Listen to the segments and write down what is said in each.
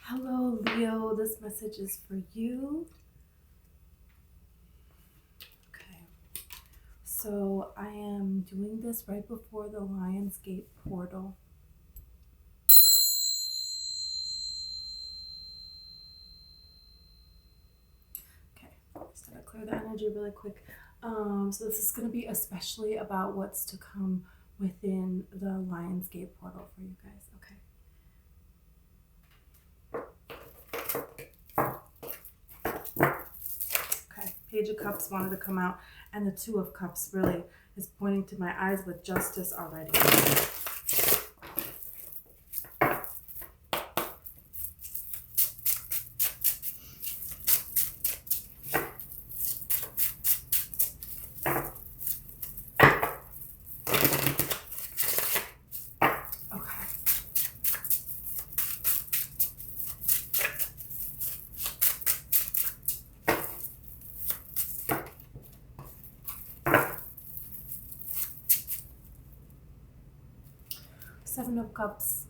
Hello, Leo. This message is for you. Okay. So I am doing this right before the Lionsgate portal. Okay. Just gotta clear the energy really quick. So this is going to be especially about what's to come within the Lionsgate portal for you guys. Okay. Page of Cups wanted to come out, and the Two of Cups really is pointing to my eyes with justice already. Okay. Seven of Cups.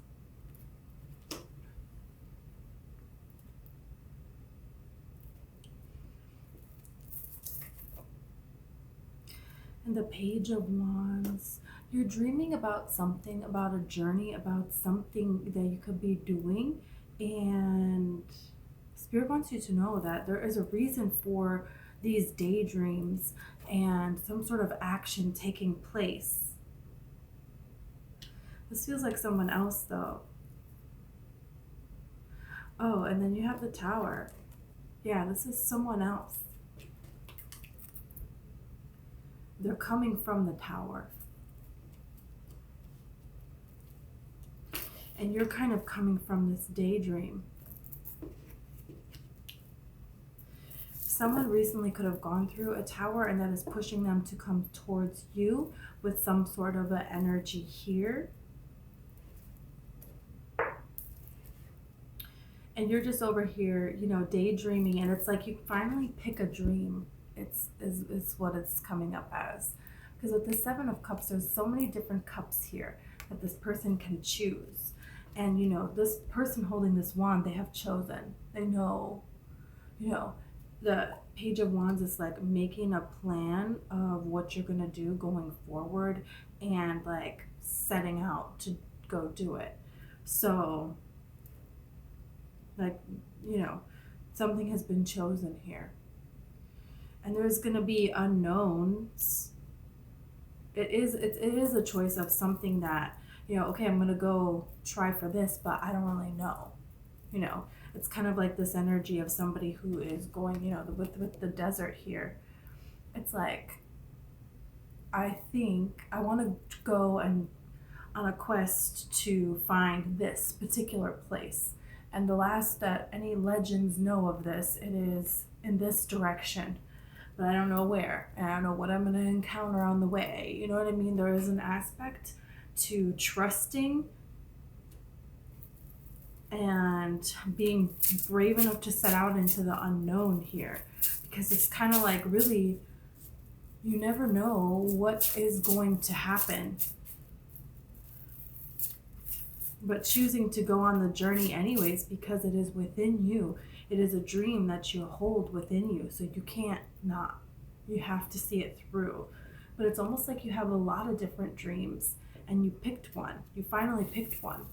And the Page of Wands. You're dreaming about something, about a journey, about something that you could be doing. And Spirit wants you to know that there is a reason for these daydreams and some sort of action taking place. This feels like someone else, though. Oh, and then you have the Tower. Yeah, this is someone else. They're coming from the Tower. And you're kind of coming from this daydream. Someone recently could have gone through a tower, and that is pushing them to come towards you with some sort of an energy here. And you're just over here, daydreaming, and it's like you finally pick a dream. It's what it's coming up as. Because with the Seven of Cups, there's so many different cups here that this person can choose. And, this person holding this wand, they have chosen. They know, the Page of Wands is like making a plan of what you're going to do going forward and like setting out to go do it. So, like, something has been chosen here. And there's going to be unknowns. It is a choice of something that, okay, I'm going to go try for this, but I don't really know. It's kind of like this energy of somebody who is going, with the desert here. It's like, I think I want to go and on a quest to find this particular place. And the last that any legends know of this, it is in this direction. But I don't know where, and I don't know what I'm going to encounter on the way. You know what I mean? There is an aspect to trusting and being brave enough to set out into the unknown here. Because it's kind of like, really, you never know what is going to happen. But choosing to go on the journey anyways, because it is within you. It is a dream that you hold within you, so you can't not. You have to see it through. But it's almost like you have a lot of different dreams, and you picked one. You finally picked one.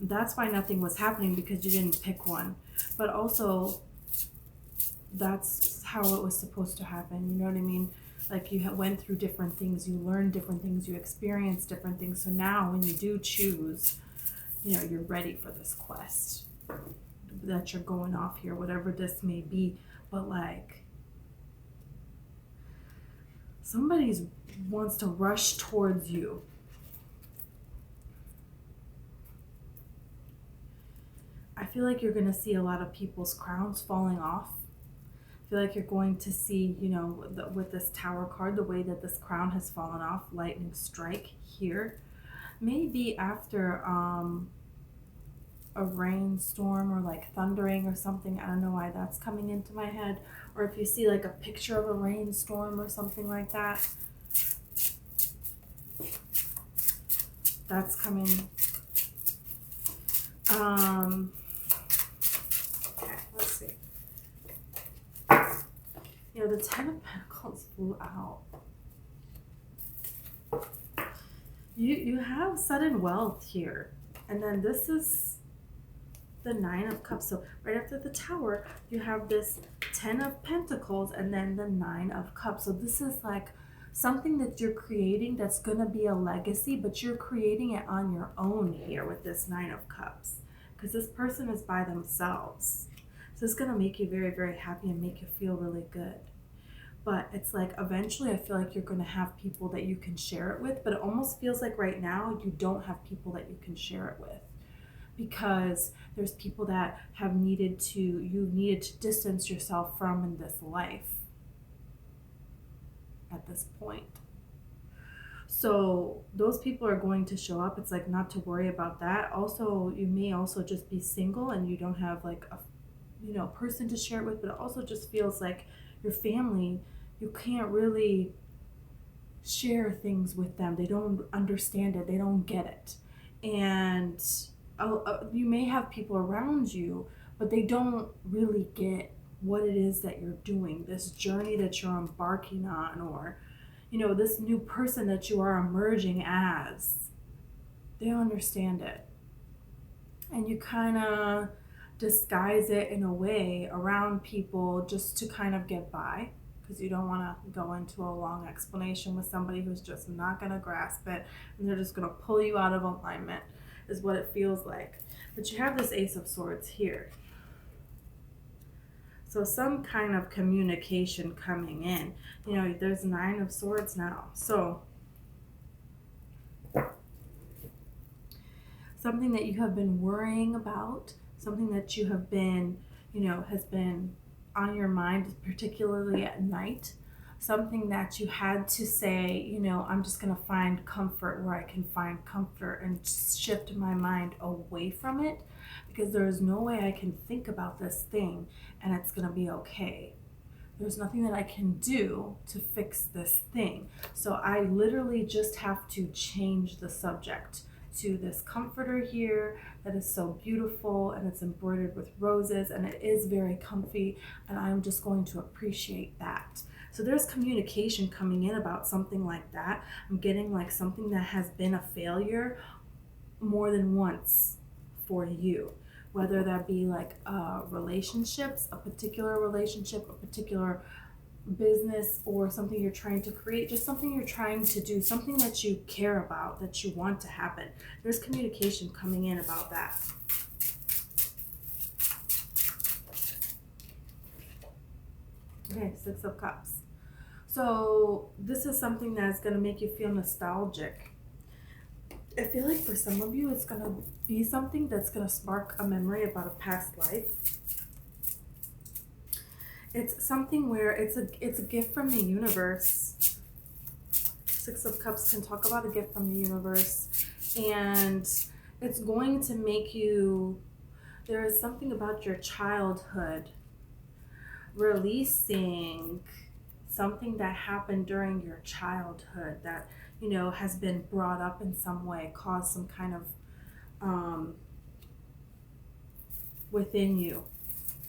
That's why nothing was happening, because you didn't pick one. But also, that's how it was supposed to happen. You know what I mean? Like, you went through different things, you learned different things, you experienced different things. So now when you do choose, you're ready for this quest that you're going off here, whatever this may be. But like, somebody wants to rush towards you. I feel like you're going to see a lot of people's crowns falling off. I feel like you're going to see, with this Tower card, the way that this crown has fallen off, lightning strike here. Maybe after a rainstorm or like thundering or something. I don't know why that's coming into my head. Or if you see like a picture of a rainstorm or something like that, that's coming. Ten of Pentacles flew out. You have sudden wealth here. And then this is the Nine of Cups. So right after the Tower, you have this Ten of Pentacles and then the Nine of Cups. So this is like something that you're creating that's going to be a legacy, but you're creating it on your own here with this Nine of Cups. Because this person is by themselves. So it's going to make you very, very happy and make you feel really good. But it's like eventually I feel like you're going to have people that you can share it with, but it almost feels like right now you don't have people that you can share it with, because there's people that have needed to distance yourself from in this life at this point. So those people are going to show up. It's like not to worry about that. Also, you may also just be single and you don't have like a person to share it with, but it also just feels like your family, you can't really share things with them. They don't understand it. They don't get it. And you may have people around you, but they don't really get what it is that you're doing, this journey that you're embarking on, or, this new person that you are emerging as. They don't understand it. And you kind of disguise it in a way around people just to kind of get by, because you don't want to go into a long explanation with somebody who's just not going to grasp it, and they're just going to pull you out of alignment, is what it feels like. But you have this Ace of Swords here. So some kind of communication coming in. There's Nine of Swords now. So something that you have been worrying about, something that you have been, has been on your mind, particularly at night, something that you had to say, I'm just going to find comfort where I can find comfort and shift my mind away from it, because there is no way I can think about this thing and it's going to be okay. There's nothing that I can do to fix this thing. So I literally just have to change the subject to this comforter here that is so beautiful, and it's embroidered with roses, and it is very comfy, and I'm just going to appreciate that. So there's communication coming in about something like that. I'm getting like something that has been a failure more than once for you, whether that be like relationships, a particular relationship, a particular business, or something you're trying to create, just something you're trying to do, something that you care about, that you want to happen. There's communication coming in about that. Okay, Six of Cups. So this is something that's going to make you feel nostalgic. I feel like for some of you, it's going to be something that's going to spark a memory about a past life. It's something where it's a gift from the universe. Six of Cups can talk about a gift from the universe, and it's going to make you, there is something about your childhood, releasing something that happened during your childhood that, has been brought up in some way, caused some kind of within you,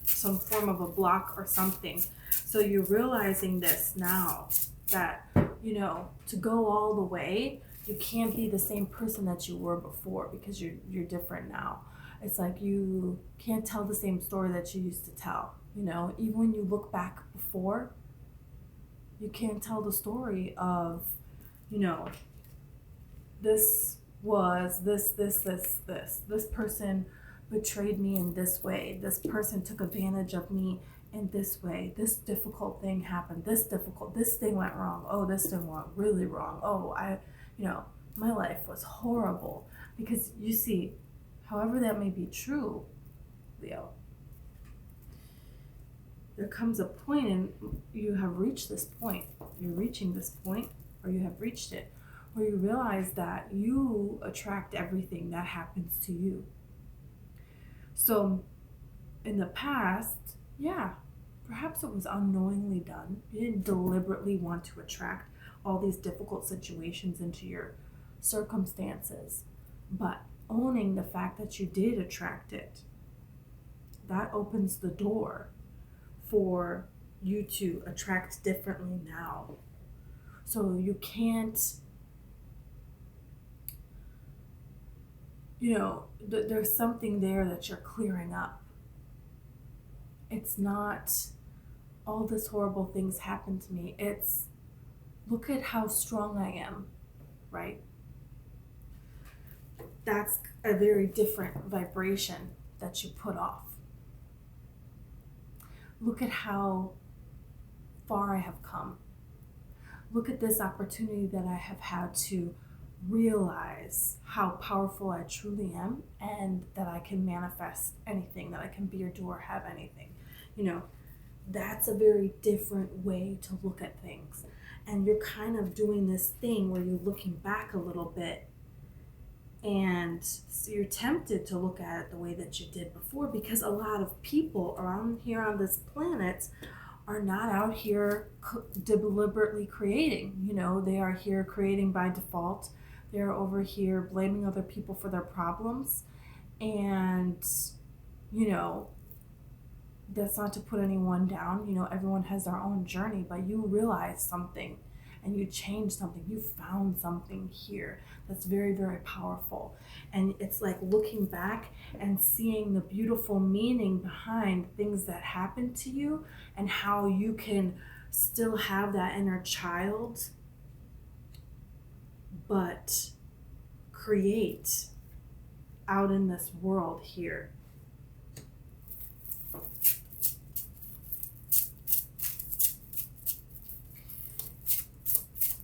some form of a block or something. So you're realizing this now, that, to go all the way, you can't be the same person that you were before, because you're different now. It's like you can't tell the same story that you used to tell. Even when you look back before, you can't tell the story of, this was this person betrayed me in this way, this person took advantage of me in this way, this difficult thing happened, this thing went wrong, oh, this thing went really wrong, oh, my life was horrible. Because you see, however that may be true, Leo, there comes a point, and you have reached this point, you're reaching this point, or you have reached it, where you realize that you attract everything that happens to you. So in the past, yeah, perhaps it was unknowingly done. You didn't deliberately want to attract all these difficult situations into your circumstances, but owning the fact that you did attract it, that opens the door for you to attract differently now. So you can't, there's something there that you're clearing up. It's not all this horrible things happen to me. It's look at how strong I am, right? That's a very different vibration that you put off. Look at how far I have come. Look at this opportunity that I have had to realize how powerful I truly am, and that I can manifest anything, that I can be or do or have anything. That's a very different way to look at things. And you're kind of doing this thing where you're looking back a little bit, and so you're tempted to look at it the way that you did before, because a lot of people around here on this planet are not out here deliberately creating. They are here creating by default. They're over here blaming other people for their problems. And, that's not to put anyone down. Everyone has their own journey, but you realize something and you change something. You found something here that's very, very powerful. And it's like looking back and seeing the beautiful meaning behind things that happen to you, and how you can still have that inner child, but create out in this world here.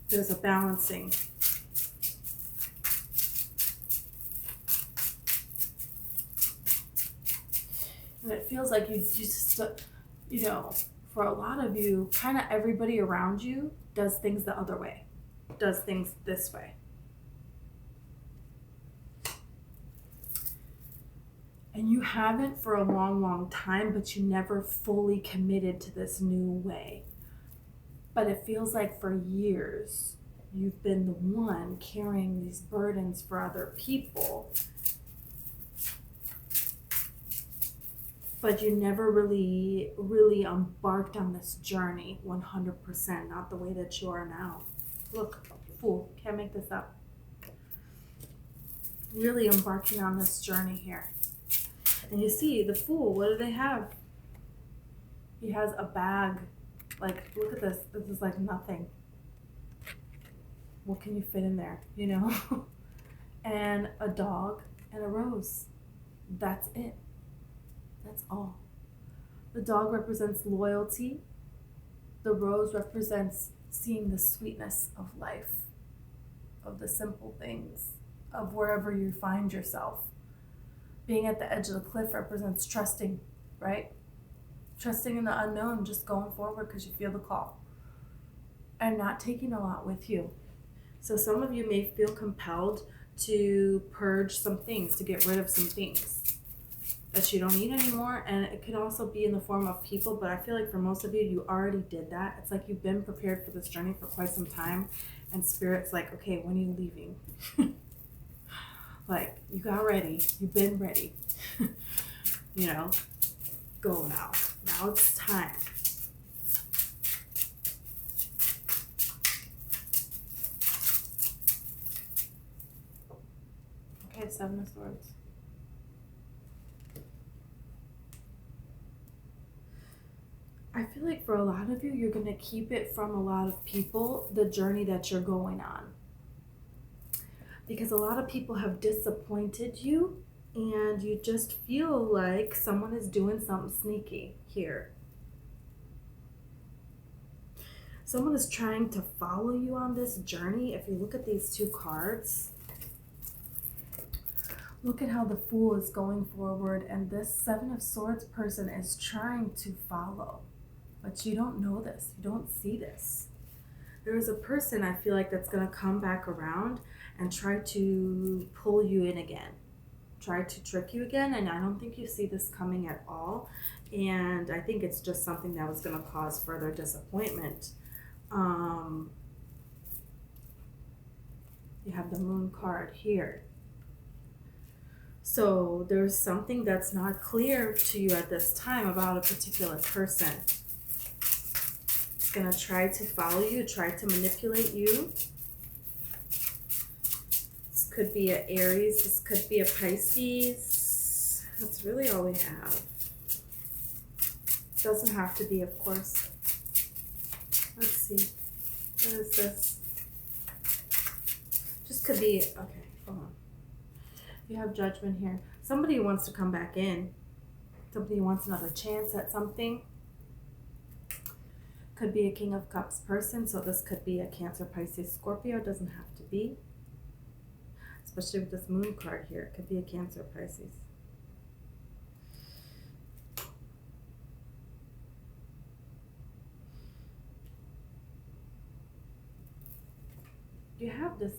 There's a balancing. And it feels like you just, for a lot of you, kind of everybody around you does things the other way, does things this way. And you haven't for a long, long time, but you never fully committed to this new way. But it feels like for years, you've been the one carrying these burdens for other people. But you never really embarked on this journey 100%, not the way that you are now. Look, fool, can't make this up. Really embarking on this journey here. And you see, the fool, what do they have? He has a bag. Like, look at this. This is like nothing. What can you fit in there, And a dog and a rose. That's it. That's all. The dog represents loyalty. The rose represents seeing the sweetness of life, of the simple things, of wherever you find yourself. Being at the edge of the cliff represents trusting, right? Trusting in the unknown, just going forward because you feel the call. And not taking a lot with you. So some of you may feel compelled to purge some things, to get rid of some things that you don't need anymore. And it could also be in the form of people, but I feel like for most of you, you already did that. It's like you've been prepared for this journey for quite some time, and Spirit's like, okay, when are you leaving? Like, you got ready, you've been ready. Go now. Now it's time. Okay, Seven of Swords. I feel like for a lot of you, you're going to keep it from a lot of people, the journey that you're going on. Because a lot of people have disappointed you, and you just feel like someone is doing something sneaky here. Someone is trying to follow you on this journey. If you look at these two cards, look at how the Fool is going forward, and this Seven of Swords person is trying to follow. But you don't know this. You don't see this. There is a person, I feel like, that's going to come back around and try to pull you in again. Try to trick you again, and I don't think you see this coming at all. And I think it's just something that was going to cause further disappointment. You have the Moon card here. So there's something that's not clear to you at this time about a particular person. going to try to follow you, try to manipulate you. This could be an Aries. This could be a Pisces. That's really all we have. Doesn't have to be, of course. Let's see. What is this? Just could be, okay, hold on. You have Judgment here. Somebody wants to come back in. Somebody wants another chance at something. Could be a King of Cups person, so this could be a Cancer, Pisces, Scorpio. Doesn't have to be. Especially with this Moon card here. It could be a Cancer, Pisces. You have this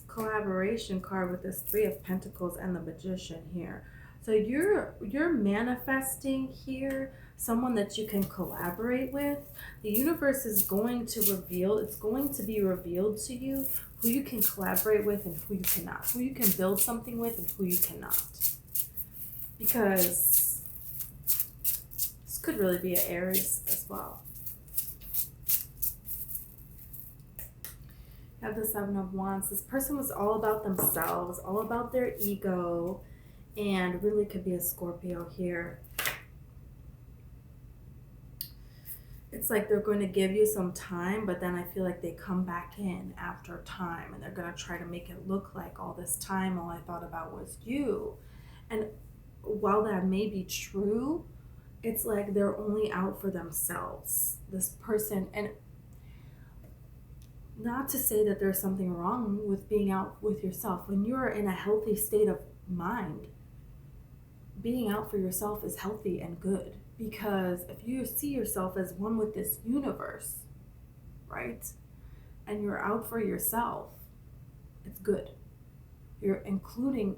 collaboration card with this Three of Pentacles and the Magician here. So you're manifesting here someone that you can collaborate with. The universe is going to reveal, it's going to be revealed to you who you can collaborate with and who you cannot, who you can build something with and who you cannot. Because this could really be an Aries as well. You have the Seven of Wands. This person was all about themselves, all about their ego, and really could be a Scorpio here. It's like they're going to give you some time, but then I feel like they come back in after time and they're going to try to make it look like all this time all I thought about was you. And while that may be true, it's like they're only out for themselves, this person. And not to say that there's something wrong with being out with yourself. When you're in a healthy state of mind, being out for yourself is healthy and good. Because if you see yourself as one with this universe, right? And you're out for yourself, it's good. You're including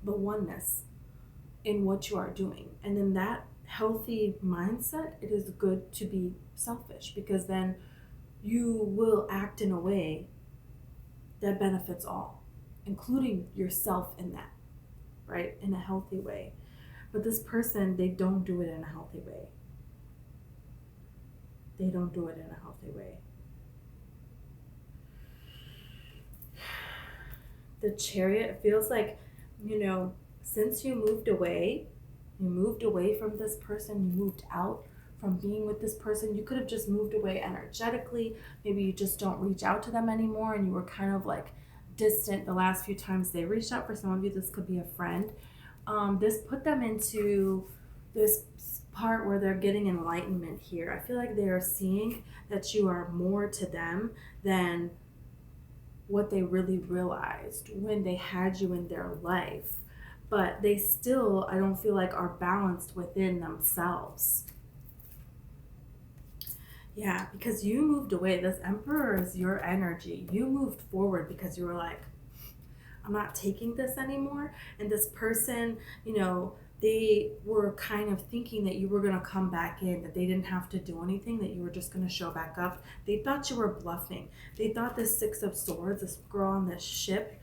the oneness in what you are doing. And in that healthy mindset, it is good to be selfish, because then you will act in a way that benefits all, including yourself in that, right? In a healthy way. But this person, they don't do it in a healthy way. They don't do it in a healthy way. The Chariot feels like, you know, since you moved away from this person, you moved out from being with this person. You could have just moved away energetically. Maybe you just don't reach out to them anymore and you were kind of like distant the last few times they reached out. For some of you, this could be a friend. This put them into this part where they're getting enlightenment here. I feel like they are seeing that you are more to them than what they really realized when they had you in their life. But they still, I don't feel like, are balanced within themselves. Yeah, because you moved away. This Emperor is your energy. You moved forward because you were like, I'm not taking this anymore. And this person, you know, they were kind of thinking that you were going to come back in, that they didn't have to do anything, that you were just going to show back up. They thought you were bluffing. They thought this Six of Swords, this girl on this ship,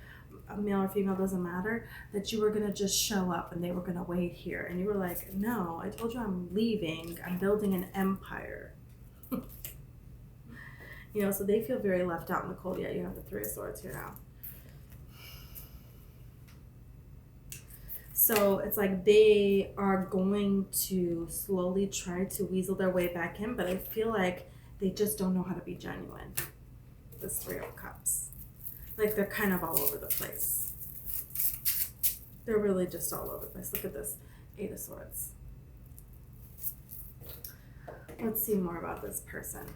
a male or female, doesn't matter, that you were going to just show up and they were going to wait here. And you were like, no, I told you I'm leaving. I'm building an empire. You know, so they feel very left out in the cold. Yeah, you have the Three of Swords here now. So it's like they are going to slowly try to weasel their way back in, but I feel like they just don't know how to be genuine. This Three of Cups. Like they're kind of all over the place. They're really just all over the place. Look at this Eight of Swords. Let's see more about this person.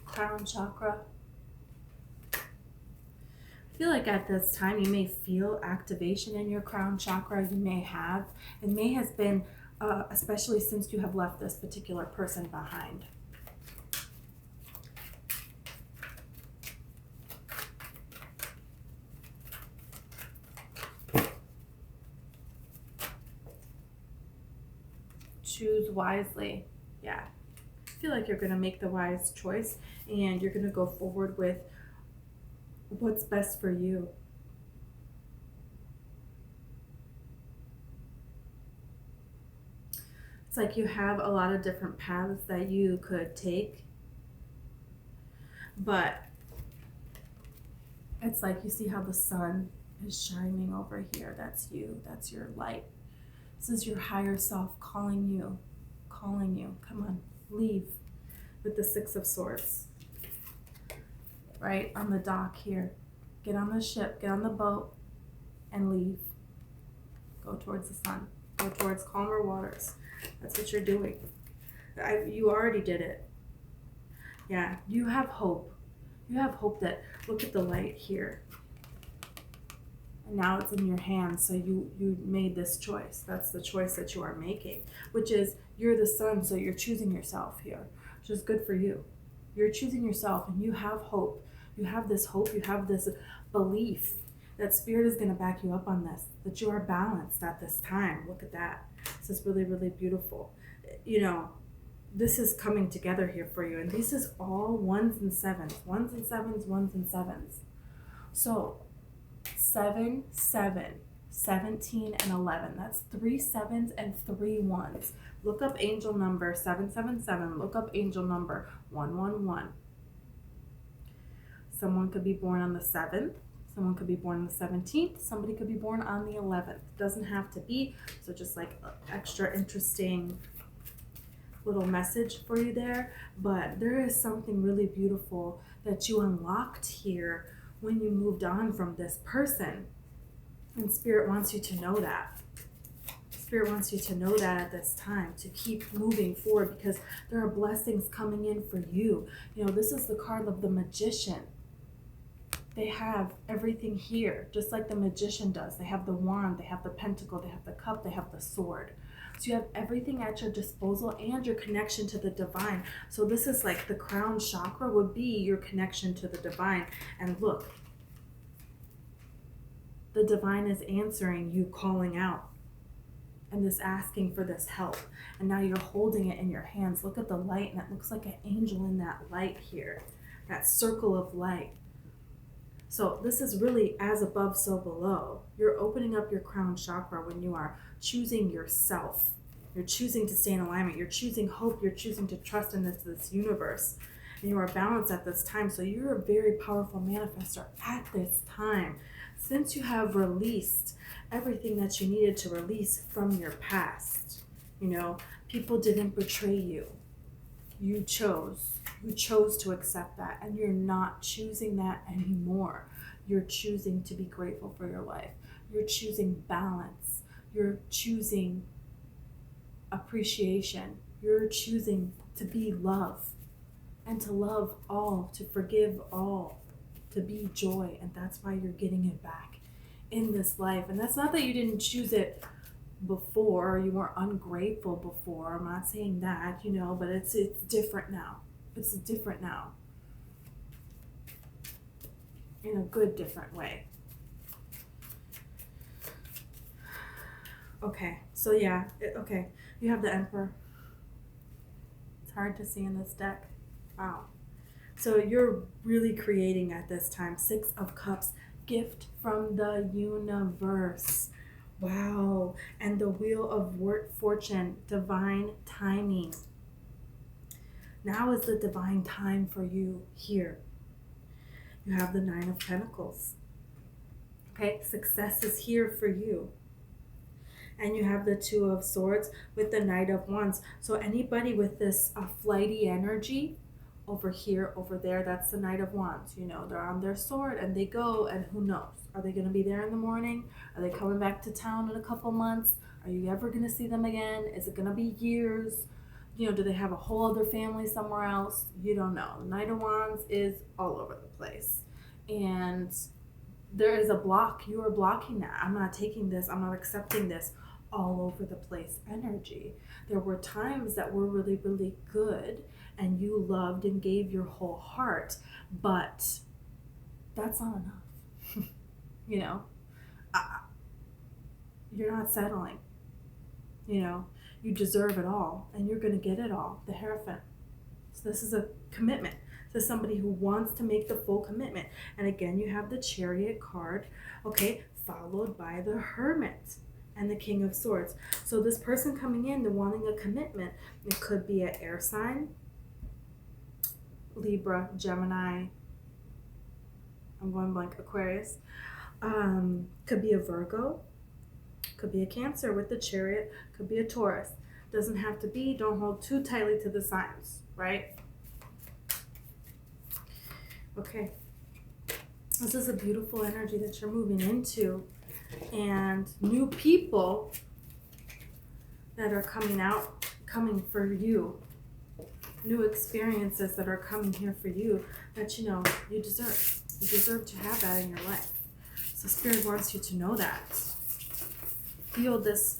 Crown chakra. I feel like at this time you may feel activation in your crown chakra. You may have. It may has been, especially since you have left this particular person behind. Choose wisely. Yeah. feel like you're going to make the wise choice, and you're going to go forward with what's best for you. It's like you have a lot of different paths that you could take, but it's like you see how the sun is shining over here. That's you. That's your light. This is your higher self calling you. Calling you. Come on, leave. With the Six of Swords. Right on the dock here. Get on the ship, get on the boat, and leave. Go towards the sun. Go towards calmer waters. That's what you're doing. You already did it. Yeah, you have hope. You have hope that, look at the light here. And now it's in your hands, so you made this choice. That's the choice that you are making, which is you're the sun, so you're choosing yourself here, which is good for you. You're choosing yourself, and you have hope. You have this hope, you have this belief that Spirit is going to back you up on this, that you are balanced at this time. Look at that. This is really, really beautiful. You know, this is coming together here for you, and this is all ones and sevens, ones and sevens, ones and sevens. So 7, 7, 17, and 11. That's 3 sevens and 3 ones. Look up angel number 777. Look up angel number 111. Someone could be born on the 7th. Someone could be born on the 17th. Somebody could be born on the 11th. It doesn't have to be. So just like extra interesting little message for you there. But there is something really beautiful that you unlocked here when you moved on from this person. And Spirit wants you to know that. Spirit wants you to know that at this time, to keep moving forward, because there are blessings coming in for you. You know, this is the card of the Magician. They have everything here, just like the Magician does. They have the wand, they have the pentacle, they have the cup, they have the sword. So you have everything at your disposal and your connection to the divine. So this is like the crown chakra would be your connection to the divine. And look, the divine is answering you, calling out, and this asking for this help. And now you're holding it in your hands. Look at the light, and it looks like an angel in that light here, that circle of light. So this is really as above, so below. You're opening up your crown chakra when you are choosing yourself. You're choosing to stay in alignment. You're choosing hope. You're choosing to trust in this universe. And you are balanced at this time. So you're a very powerful manifestor at this time. Since you have released everything that you needed to release from your past. You know, people didn't betray you. You chose to accept that, and you're not choosing that anymore. You're choosing to be grateful for your life. You're choosing balance. You're choosing appreciation. You're choosing to be love, and to love all, to forgive all, to be joy, and that's why you're getting it back in this life. And that's not that you didn't choose it before, you weren't ungrateful before. I'm not saying that, you know, but it's different now. It's different now. In a good, different way. Okay, so yeah, okay. You have the Emperor. It's hard to see in this deck. Wow. So you're really creating at this time. 6 of Cups, gift from the universe. Wow. And the Wheel of Fortune, divine timing. Now is the divine time for you here. You have the 9 of Pentacles. Okay, success is here for you. And you have the 2 of Swords with the Knight of Wands. So anybody with this flighty energy, over here, over there, that's the Knight of Wands. You know, they're on their sword and they go, and who knows? Are they going to be there in the morning? Are they coming back to town in a couple months? Are you ever going to see them again? Is it going to be years? You know, do they have a whole other family somewhere else? You don't know. The Knight of Wands is all over the place. And there is a block. You are blocking that. I'm not taking this. I'm not accepting this. All over the place energy. There were times that were really, really good, and you loved and gave your whole heart, but that's not enough. You know, you're not settling. You know, you deserve it all, and you're going to get it all. The Hierophant. So this is a commitment. So somebody who wants to make the full commitment. And again, you have the Chariot card, okay, followed by the Hermit and the King of Swords. So this person coming in, they're wanting a commitment. It could be an air sign, Libra, Gemini, I'm going blank, Aquarius. Could be a Virgo, could be a Cancer with the Chariot, could be a Taurus. Doesn't have to be, don't hold too tightly to the signs, right? Okay. This is a beautiful energy that you're moving into, and new people that are coming for you, new experiences that are coming here for you that you know you deserve. You deserve to have that in your life. So Spirit wants you to know that. Feel this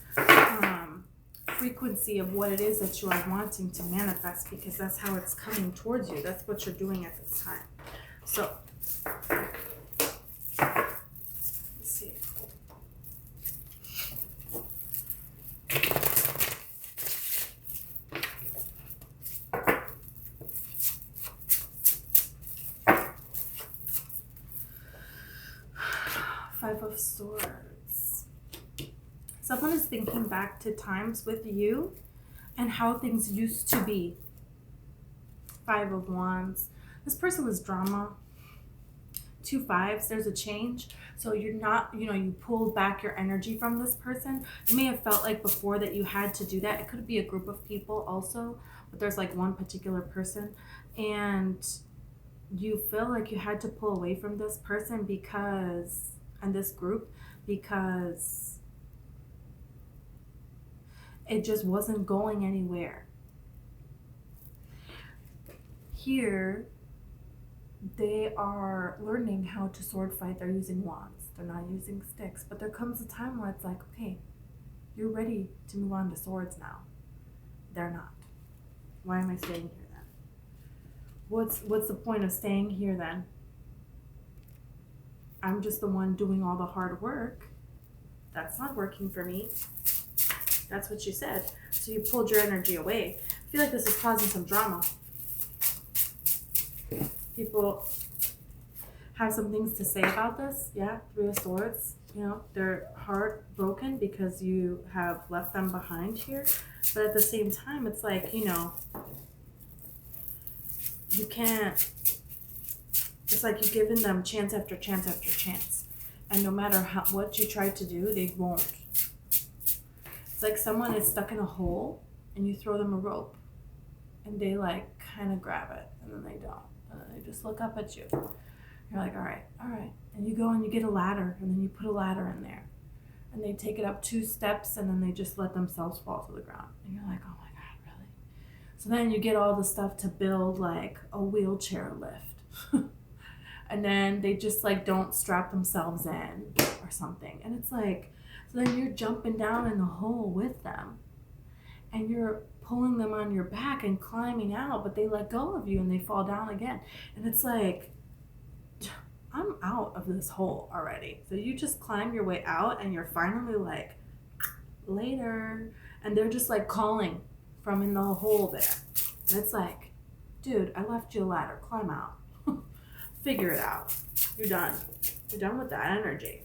frequency of what it is that you are wanting to manifest, because that's how it's coming towards you. That's what you're doing at this time. So, let's see. Five of Swords. Someone is thinking back to times with you and how things used to be. Five of Wands. This person was drama. 2 5s, there's a change. So you're not, you pulled back your energy from this person. You may have felt like before that you had to do that. It could be a group of people also, but there's like one particular person. And you feel like you had to pull away from this person and this group, because it just wasn't going anywhere. Here, they are learning how to sword fight. They're using wands. They're not using sticks. But there comes a time where it's like, okay, you're ready to move on to swords now. They're not. Why am I staying here then? What's the point of staying here then? I'm just the one doing all the hard work. That's not working for me. That's what you said. So you pulled your energy away. I feel like this is causing some drama. People have some things to say about this. Yeah, 3 of Swords. They're heartbroken because you have left them behind here. But at the same time, it's like, you can't. It's like you've given them chance after chance after chance. And no matter what you try to do, they won't. It's like someone is stuck in a hole and you throw them a rope. And they like kind of grab it and then they don't. And then they just look up at you. You're like, all right. And you go and you get a ladder and then you put a ladder in there. And they take it up 2 steps and then they just let themselves fall to the ground. And you're like, oh my God, really? So then you get all the stuff to build like a wheelchair lift. And then they just like don't strap themselves in or something. And it's like, so then you're jumping down in the hole with them. And you're pulling them on your back and climbing out, but they let go of you and they fall down again. And it's like, I'm out of this hole already. So you just climb your way out and you're finally like, later. And they're just like calling from in the hole there. And it's like, dude, I left you a ladder, climb out. Figure it out. You're done. You're done with that energy.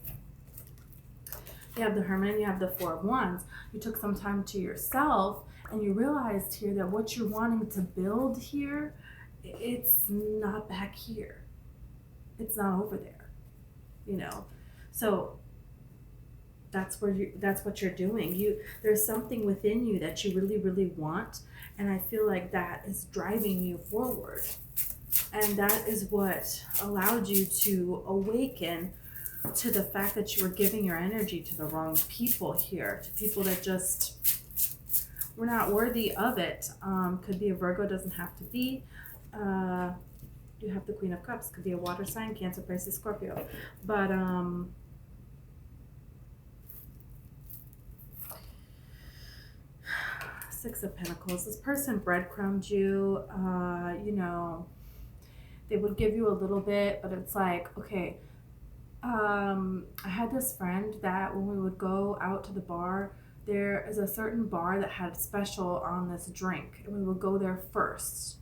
You have the Hermit and you have the 4 of Wands. You took some time to yourself and you realized here that what you're wanting to build here, it's not back here. It's not over there. So that's what you're doing. There's something within you that you really, really want, and I feel like that is driving you forward. And that is what allowed you to awaken to the fact that you were giving your energy to the wrong people here, to people that just were not worthy of it. Could be a Virgo, doesn't have to be. You have the Queen of Cups, could be a water sign, Cancer, Pisces, Scorpio. But Six of Pentacles. This person breadcrumbed you. They would give you a little bit, but it's like, okay, I had this friend that when we would go out to the bar, there is a certain bar that had special on this drink, and we would go there first.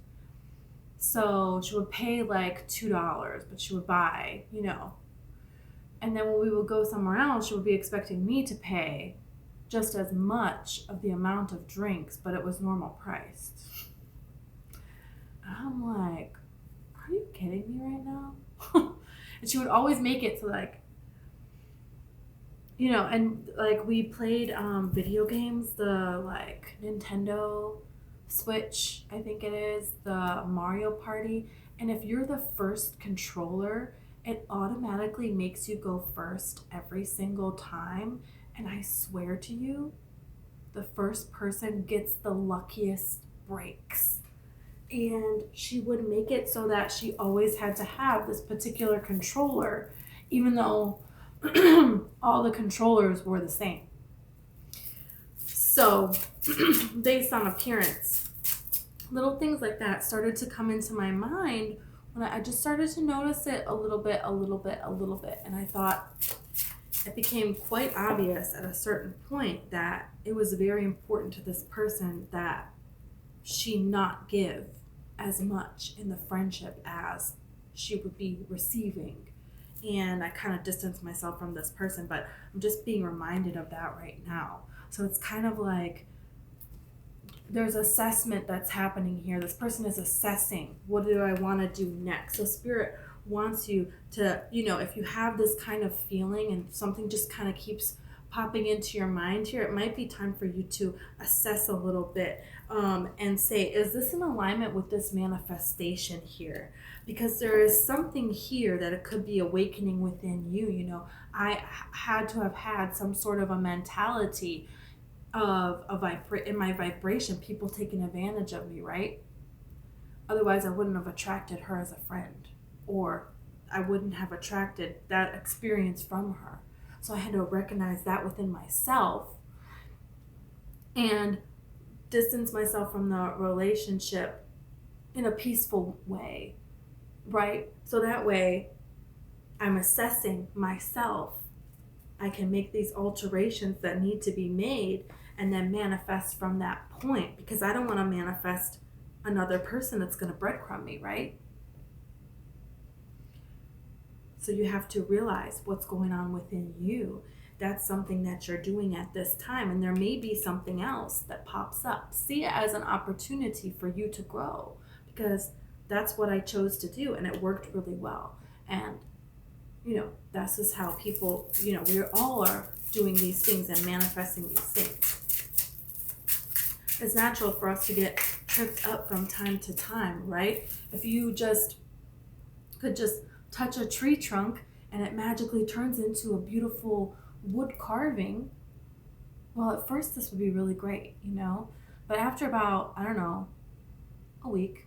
So she would pay like $2, but she would buy, And then when we would go somewhere else, she would be expecting me to pay just as much of the amount of drinks, but it was normal priced. And I'm like, are you kidding me right now? And she would always make it so like, and like we played video games, the like Nintendo Switch, I think it is, the Mario Party. And if you're the first controller, it automatically makes you go first every single time. And I swear to you, the first person gets the luckiest breaks. And she would make it so that she always had to have this particular controller, even though all the controllers were the same. So, based on appearance, little things like that started to come into my mind when I just started to notice it a little bit. And I thought it became quite obvious at a certain point that it was very important to this person that she not give as much in the friendship as she would be receiving. And I kind of distanced myself from this person, but I'm just being reminded of that right now. So it's kind of like there's assessment that's happening here. This person is assessing, what do I want to do next? So Spirit wants you to, if you have this kind of feeling and something just kind of keeps popping into your mind here, it might be time for you to assess a little bit and say, is this in alignment with this manifestation here? Because there is something here that it could be awakening within you. I had to have had some sort of a mentality of in my vibration, people taking advantage of me, right? Otherwise, I wouldn't have attracted her as a friend, or I wouldn't have attracted that experience from her. So I had to recognize that within myself and distance myself from the relationship in a peaceful way, right? So that way I'm assessing myself. I can make these alterations that need to be made and then manifest from that point, because I don't want to manifest another person that's going to breadcrumb me, right? So you have to realize what's going on within you. That's something that you're doing at this time. And there may be something else that pops up. See it as an opportunity for you to grow, because that's what I chose to do. And it worked really well. And, that's just how people, we all are doing these things and manifesting these things. It's natural for us to get tripped up from time to time, right? If you could just touch a tree trunk and it magically turns into a beautiful wood carving, well, at first this would be really great, but after about, I don't know, a week,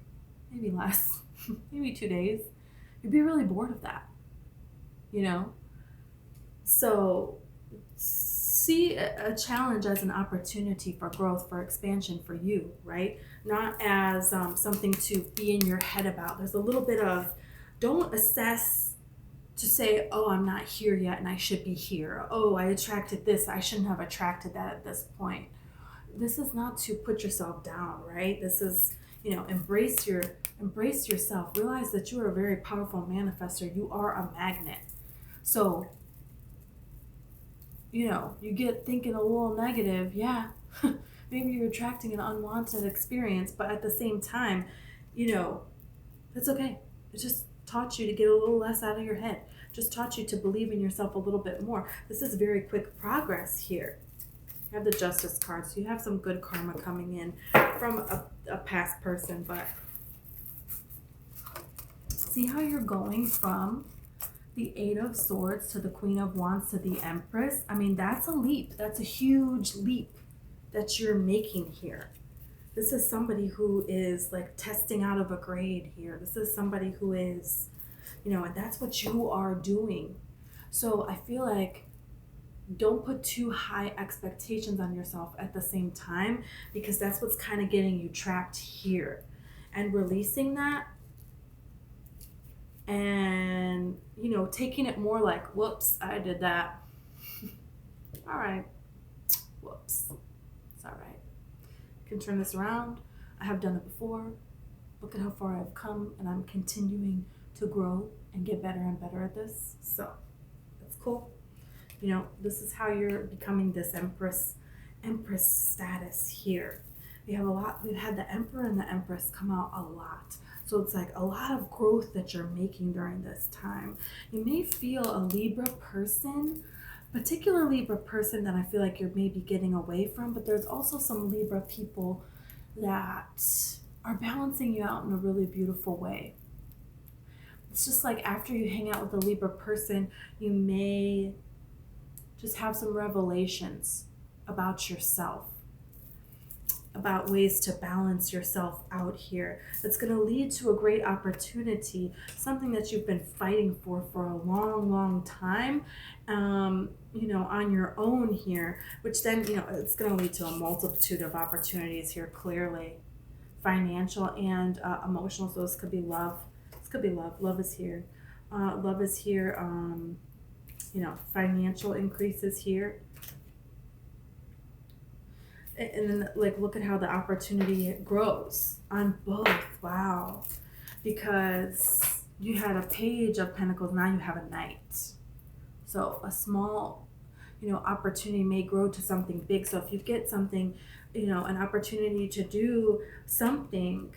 maybe less, maybe 2 days, you'd be really bored of that, So see a challenge as an opportunity for growth, for expansion for you, right? Not as something to be in your head about. There's a little bit of, don't assess to say, oh, I'm not here yet and I should be here. Oh, I attracted this. I shouldn't have attracted that at this point. This is not to put yourself down, right? This is, embrace yourself. Realize that you are a very powerful manifestor. You are a magnet. So, you get thinking a little negative. Yeah, maybe you're attracting an unwanted experience, but at the same time, it's okay. It just taught you to get a little less out of your head. Just taught you to believe in yourself a little bit more. This is very quick progress here. You have the Justice card, so you have some good karma coming in from a past person, but see how you're going from the Eight of Swords to the Queen of Wands to the Empress? I mean, that's a leap. That's a huge leap that you're making here. This is somebody who is like testing out of a grade here. This is somebody who is, and that's what you are doing. So I feel like don't put too high expectations on yourself at the same time, because that's what's kind of getting you trapped here. And releasing that and, taking it more like, whoops, I did that. All right. Whoops. It's all right. I can turn this around. I have done it before. look at how far I've come, and I'm continuing to grow and get better and better at this. So that's cool. You know, this is how you're becoming this empress status here. We have a lot, we've had the emperor and the empress come out a lot. So it's like a lot of growth that you're making during this time. You may feel a Libra person, particular Libra person that I feel like you're maybe getting away from, but there's also some Libra people that are balancing you out in a really beautiful way. It's just like after you hang out with a Libra person, you may just have some revelations about yourself, about ways to balance yourself out here. That's going to lead to a great opportunity, something that you've been fighting for a long, long time, you know, on your own here, which then, you know, it's going to lead to a multitude of opportunities here, clearly. Financial and emotional, so this could be love. This could be love. Love is here. Love is here. You know, financial increases here. And then, like, look at how the opportunity grows on both. Wow. Because you had a page of pentacles, now you have a knight. So a small, you know, opportunity may grow to something big. So if you get something, you know, an opportunity to do something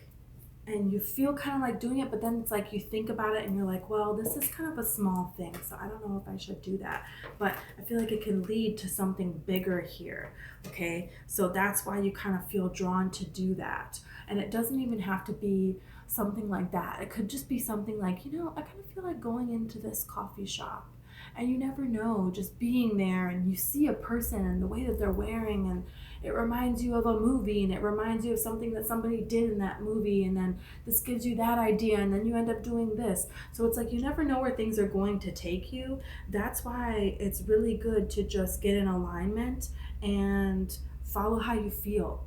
and you feel kind of like doing it, but then it's like you think about it and you're like, well, this is kind of a small thing, so I don't know if I should do that. But I feel like it can lead to something bigger here, okay? So that's why you kind of feel drawn to do that. And it doesn't even have to be something like that. It could just be something like, you know, I kind of feel like going into this coffee shop. And you never know, just being there and you see a person and the way that they're wearing, and it reminds you of a movie, and it reminds you of something that somebody did in that movie, and then this gives you that idea, and then you end up doing this. So it's like you never know where things are going to take you. That's why it's really good to just get in alignment and follow how you feel.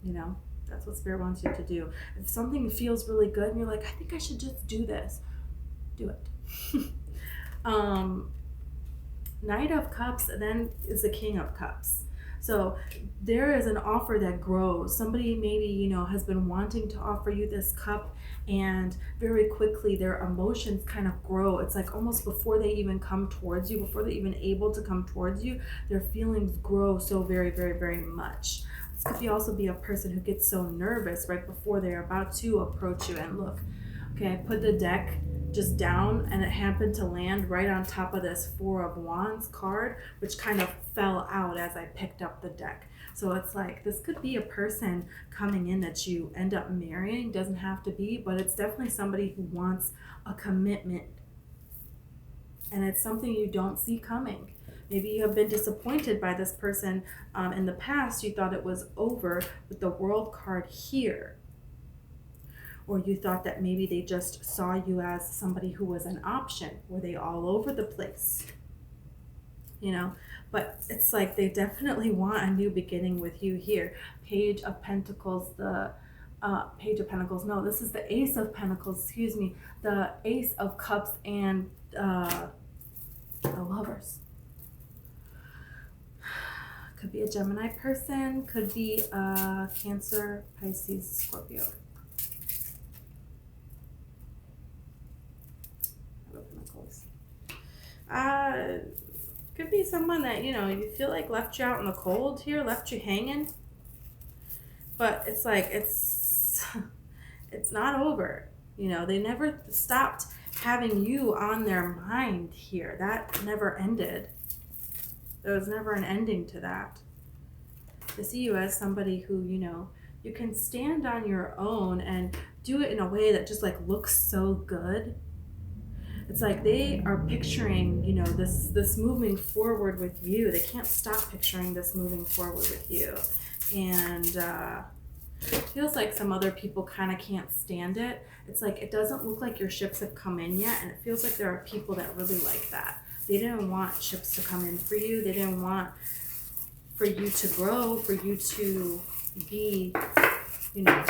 You know, that's what Spirit wants you to do. If something feels really good and you're like, I think I should just do this, do it. Knight of Cups then is the King of Cups. So there is an offer that grows. Somebody maybe, you know, has been wanting to offer you this cup, and very quickly their emotions kind of grow. It's like almost before they even come towards you, before they're even able to come towards you, their feelings grow so very, very, very much. This could also be a person who gets so nervous right before they're about to approach you. And look, okay, I put the deck just down and it happened to land right on top of this Four of Wands card, which kind of fell out as I picked up the deck. So it's like this could be a person coming in that you end up marrying. Doesn't have to be, but it's definitely somebody who wants a commitment, and it's something you don't see coming. Maybe you have been disappointed by this person in the past. You thought it was over with the World card here. Or you thought that maybe they just saw you as somebody who was an option. Were they all over the place? You know, but it's like they definitely want a new beginning with you here. Page of Pentacles, the Page of Pentacles. No, this is the Ace of Pentacles, excuse me. The Ace of Cups and the Lovers. Could be a Gemini person, could be a Cancer, Pisces, Scorpio. Could be someone that, you know, you feel like left you out in the cold here, left you hanging. But it's like, it's not over. You know, they never stopped having you on their mind here. That never ended. There was never an ending to that. I see you as somebody who, you know, you can stand on your own and do it in a way that just like looks so good. It's like they are picturing, you know, this moving forward with you. They can't stop picturing this moving forward with you. And it feels like some other people kind of can't stand it. It's like it doesn't look like your ships have come in yet, and it feels like there are people that really like that. They didn't want ships to come in for you. They didn't want for you to grow, for you to be, you know,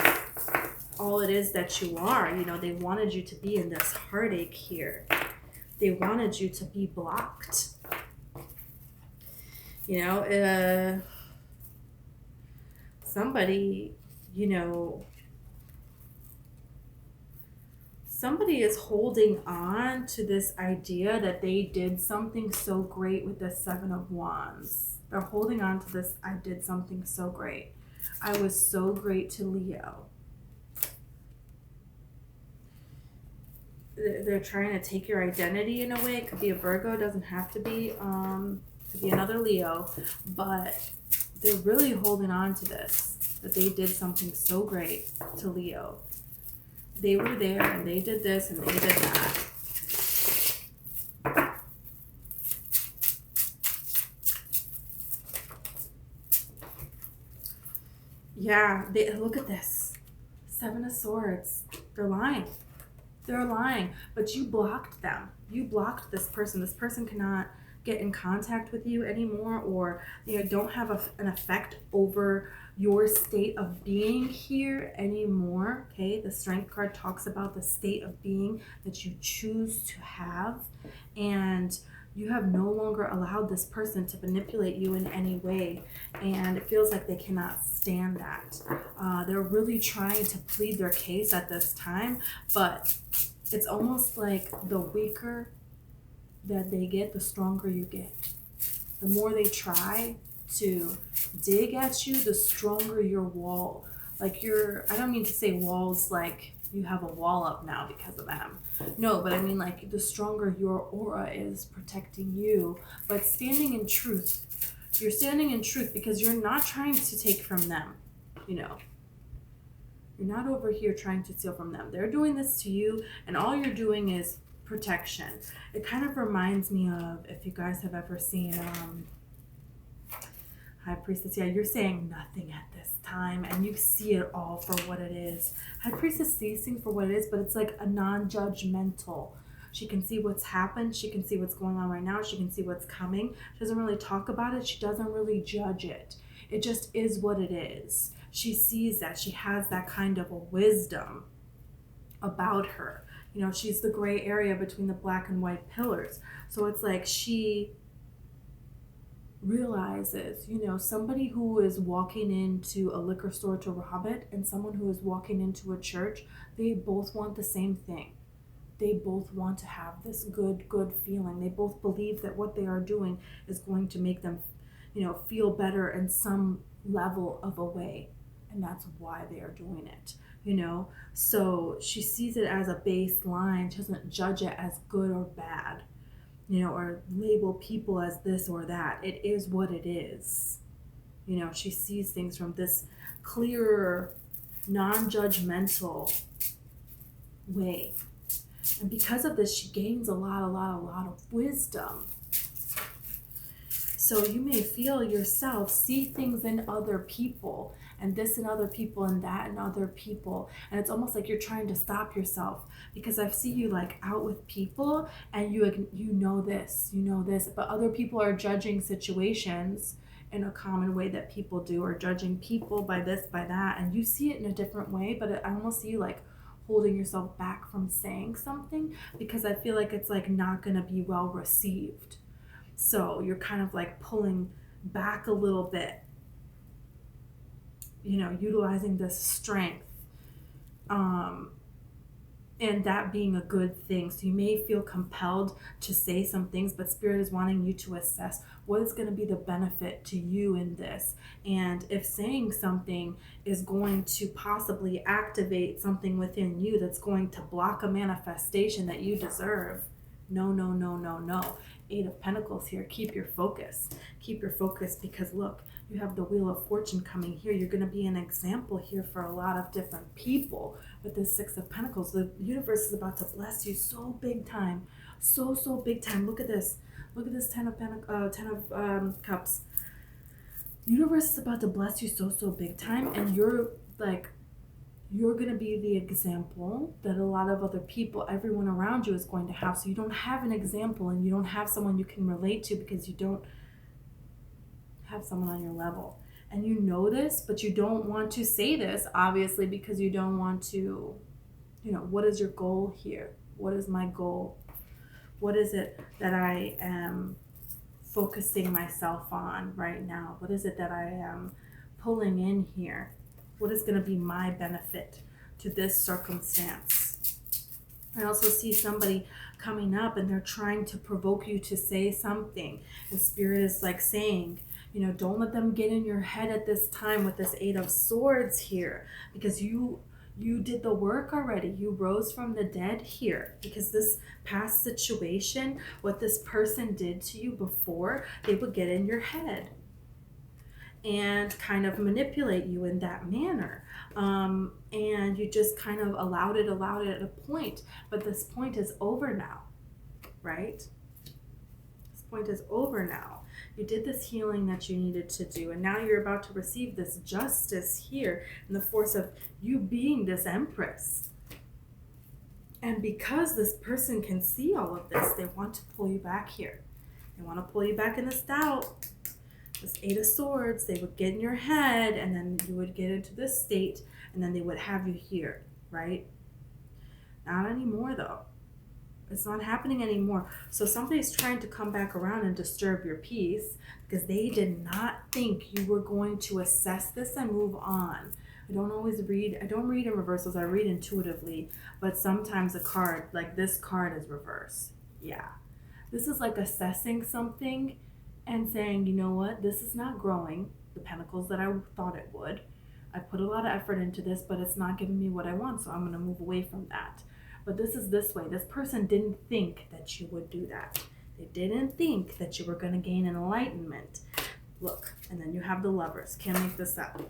all it is that you are. You know, they wanted you to be in this heartache here. They wanted you to be blocked. You know, somebody, you know, Somebody is holding on to this idea that they did something so great with the Seven of Wands. They're holding on to this, I did something so great. I was so great to Leo. They're trying to take your identity in a way. It could be a Virgo, it doesn't have to be. Could be another Leo. But they're really holding on to this, that they did something so great to Leo. They were there and they did this and they did that. Yeah, look at this. Seven of Swords. They're lying. They're lying. But you blocked them. You blocked this person. This person cannot get in contact with you anymore, or they don't have an effect over your state of being here anymore. Okay, the Strength card talks about the state of being that you choose to have, and you have no longer allowed this person to manipulate you in any way, and it feels like they cannot stand that. They're really trying to plead their case at this time, but it's almost like the weaker that they get, the stronger you get. The more they try to dig at you, the stronger your wall. Like I don't mean to say walls like you have a wall up now because of them. No, but I mean like the stronger your aura is protecting you. But standing in truth. You're standing in truth because you're not trying to take from them, you know. You're not over here trying to steal from them. They're doing this to you, and all you're doing is protection. It kind of reminds me of, if you guys have ever seen High Priestess. Yeah, you're saying nothing at this time, and you see it all for what it is. High Priestess sees things for what it is, but it's like a non-judgmental. She can see what's happened. She can see what's going on right now. She can see what's coming. She doesn't really talk about it. She doesn't really judge it. It just is what it is. She sees that. She has that kind of a wisdom about her. You know, she's the gray area between the black and white pillars. So it's like she realizes, you know, somebody who is walking into a liquor store to rob it and someone who is walking into a church, they both want the same thing. They both want to have this good feeling. They both believe that what they are doing is going to make them, you know, feel better in some level of a way. And that's why they are doing it. You know, so she sees it as a baseline. She doesn't judge it as good or bad, you know, or label people as this or that. It is what it is. You know, she sees things from this clearer, non-judgmental way. And because of this, she gains a lot of wisdom. So you may feel yourself see things in other people, and this in other people, and that in other people. And it's almost like you're trying to stop yourself, because I see you like out with people and you know this, but other people are judging situations in a common way that people do, or judging people by this, by that, and you see it in a different way. But I almost see you like holding yourself back from saying something, because I feel like it's like not going to be well received. So you're kind of like pulling back a little bit, you know, utilizing this strength, and that being a good thing. So you may feel compelled to say some things, but Spirit is wanting you to assess what is going to be the benefit to you in this. And if saying something is going to possibly activate something within you that's going to block a manifestation that you deserve, no. 8 of Pentacles here. Keep your focus. Keep your focus, because look, you have the Wheel of Fortune coming here. You're going to be an example here for a lot of different people with this 6 of Pentacles. The universe is about to bless you so big time. So big time. Look at this. Look at this 10 of Cups. Universe is about to bless you so big time, and you're going to be the example that a lot of other people, everyone around you is going to have. So you don't have an example, and you don't have someone you can relate to, because you don't have someone on your level. And you know this, but you don't want to say this, obviously, because you don't want to, you know, what is your goal here? What is my goal? What is it that I am focusing myself on right now? What is it that I am pulling in here? What is going to be my benefit to this circumstance? I also see somebody coming up and they're trying to provoke you to say something. And Spirit is like saying, you know, don't let them get in your head at this time with this Eight of Swords here, because you did the work already. You rose from the dead here, because this past situation, what this person did to you before, they would get in your head and kind of manipulate you in that manner. And you just kind of allowed it at a point. But this point is over now, right? This point is over now. You did this healing that you needed to do, and now you're about to receive this justice here in the force of you being this Empress. And because this person can see all of this, they want to pull you back here. They want to pull you back in this doubt. This Eight of Swords, they would get in your head, and then you would get into this state, and then they would have you here, right? Not anymore, though. It's not happening anymore. So somebody's trying to come back around and disturb your peace because they did not think you were going to assess this and move on. I don't read in reversals, I read intuitively, but sometimes a card, like this card, is reverse. Yeah. This is like assessing something and saying, you know what, this is not growing the pentacles that I thought it would. I put a lot of effort into this, but it's not giving me what I want, so I'm going to move away from that. But this is this way. This person didn't think that you would do that. They didn't think that you were going to gain enlightenment. Look, and then you have the Lovers. Can't make this up.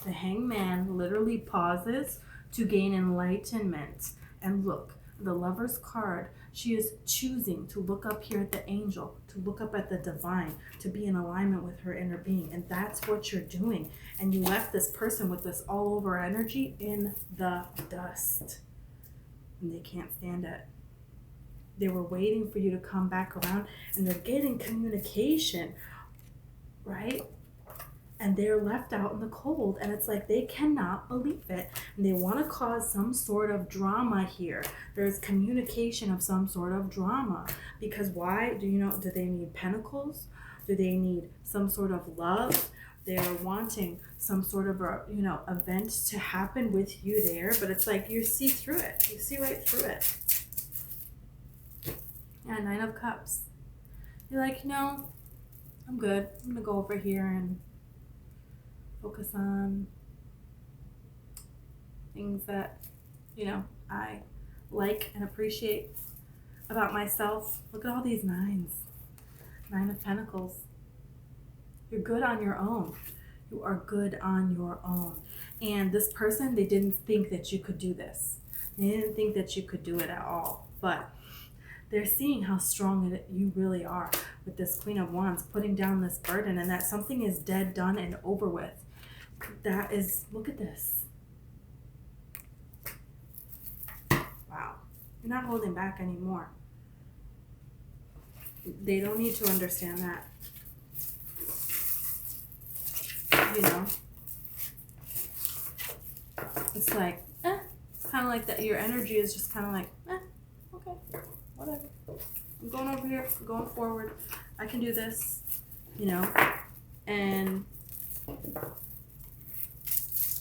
The Hangman literally pauses to gain enlightenment. And look, the Lovers card, she is choosing to look up here at the angel, to look up at the divine, to be in alignment with her inner being. And that's what you're doing. And you left this person with this all over energy in the dust. And they can't stand it. They were waiting for you to come back around, and they're getting communication, right? And they're left out in the cold, and it's like they cannot believe it, and they want to cause some sort of drama here. There's communication of some sort of drama, because why? Do they need pentacles? Do they need some sort of love? They're wanting some sort of event to happen with you there, but it's like you see through it. You see right through it. Yeah, Nine of Cups. You're like, no, I'm good. I'm gonna go over here and focus on things that, I like and appreciate about myself. Look at all these nines. Nine of Pentacles. You're good on your own. You are good on your own. And this person, they didn't think that you could do this. They didn't think that you could do it at all. But they're seeing how strong you really are with this Queen of Wands, putting down this burden, and that something is dead, done, and over with. That is, look at this. Wow. You're not holding back anymore. They don't need to understand that. It's like, kind of like that. Your energy is just kind of like, okay, whatever. I'm going over here, I'm going forward. I can do this, and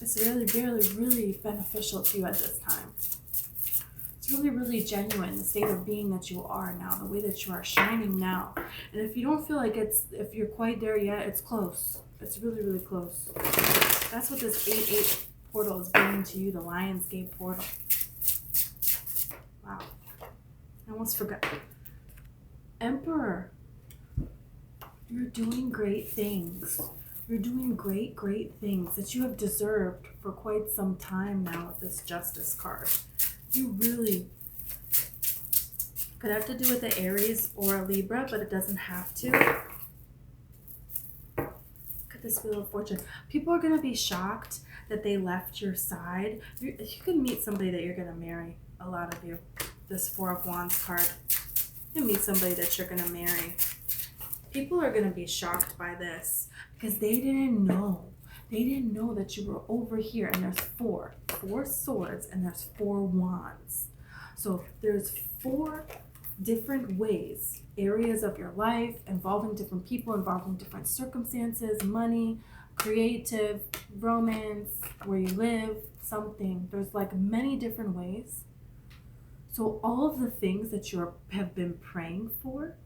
it's really, really, really beneficial to you at this time. It's really, really genuine, the state of being that you are now, the way that you are shining now. And if you don't feel like if you're quite there yet, it's close. It's really, really close. That's what this 8-8 portal is bringing to you, the Lionsgate portal. Wow. I almost forgot. Emperor. You're doing great things. You're doing great, great things that you have deserved for quite some time now with this Justice card. You really could have to do with the Aries or a Libra, but it doesn't have to. This Wheel of Fortune. People are going to be shocked that they left your side. You can meet somebody that you're going to marry, a lot of you. This Four of Wands card. You can meet somebody that you're going to marry. People are going to be shocked by this because they didn't know. They didn't know that you were over here, and there's four swords, and there's 4 wands. So there's 4 different ways, areas of your life, involving different people, involving different circumstances, money, creative, romance, where you live, something. There's like many different ways. So all of the things that you have been praying for,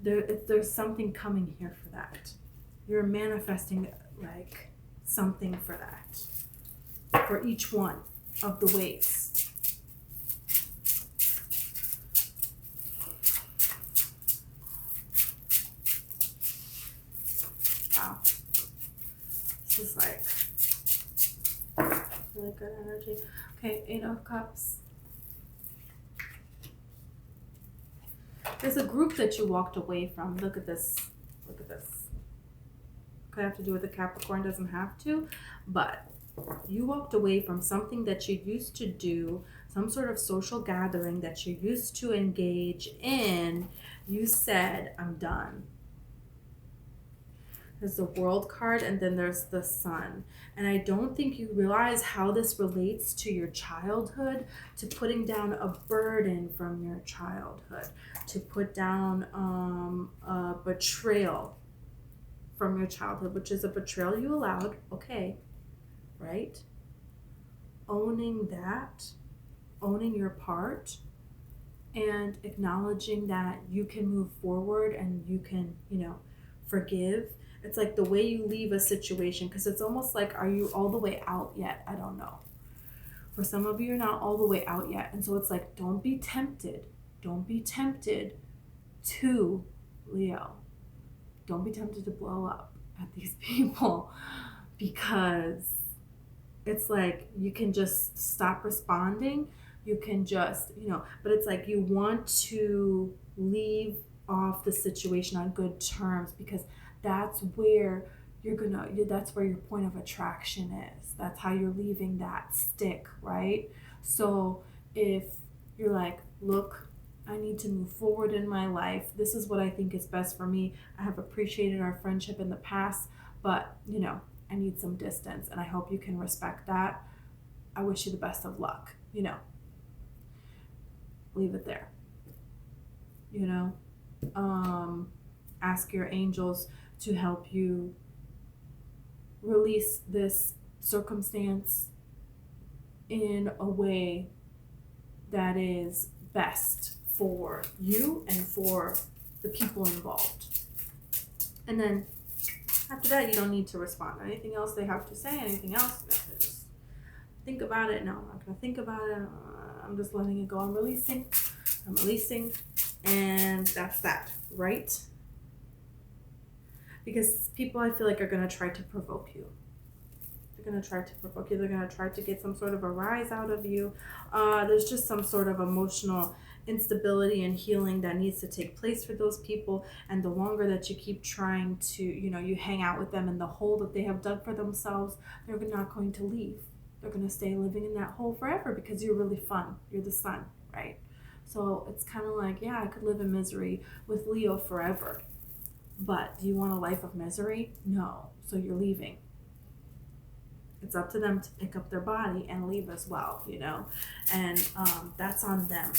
there's something coming here for that. You're manifesting like something for that, for each one of the ways. Wow. This is like really good energy. Okay, 8 of Cups. There's a group that you walked away from. Look at this. Look at this. Could have to do with the Capricorn, doesn't have to, but you walked away from something that you used to do, some sort of social gathering that you used to engage in. You said, I'm done. There's the World card, and then there's the Sun. And I don't think you realize how this relates to your childhood, to putting down a burden from your childhood, to put down a betrayal from your childhood, which is a betrayal you allowed, okay, right? Owning that, owning your part, and acknowledging that you can move forward and you can, forgive. It's like the way you leave a situation, because it's almost like, are you all the way out yet? I don't know. For some of you, you're not all the way out yet. And so it's like, don't be tempted. Don't be tempted to, Leo. Don't be tempted to blow up at these people, because it's like you can just stop responding. You can just, but it's like you want to leave off the situation on good terms, because that's where that's where your point of attraction is. That's how you're leaving that stick, right? So if you're like, look, I need to move forward in my life. This is what I think is best for me. I have appreciated our friendship in the past, but I need some distance, and I hope you can respect that. I wish you the best of luck, leave it there, ask your angels to help you release this circumstance in a way that is best for you and for the people involved. And then after that, you don't need to respond. Anything else they have to say, anything else, no, just think about it. No, I'm not going to think about it. I'm just letting it go. I'm releasing, and that's that, right? Because people, I feel like, are going to try to provoke you. They're going to try to provoke you. They're going to try to get some sort of a rise out of you. There's just some sort of emotional instability and healing that needs to take place for those people. And the longer that you keep trying to, you hang out with them in the hole that they have dug for themselves, they're not going to leave. They're going to stay living in that hole forever, because you're really fun. You're the sun, right? So it's kind of like, yeah, I could live in misery with Leo forever. But do you want a life of misery? No. So you're leaving. It's up to them to pick up their body and leave as well, and that's on them.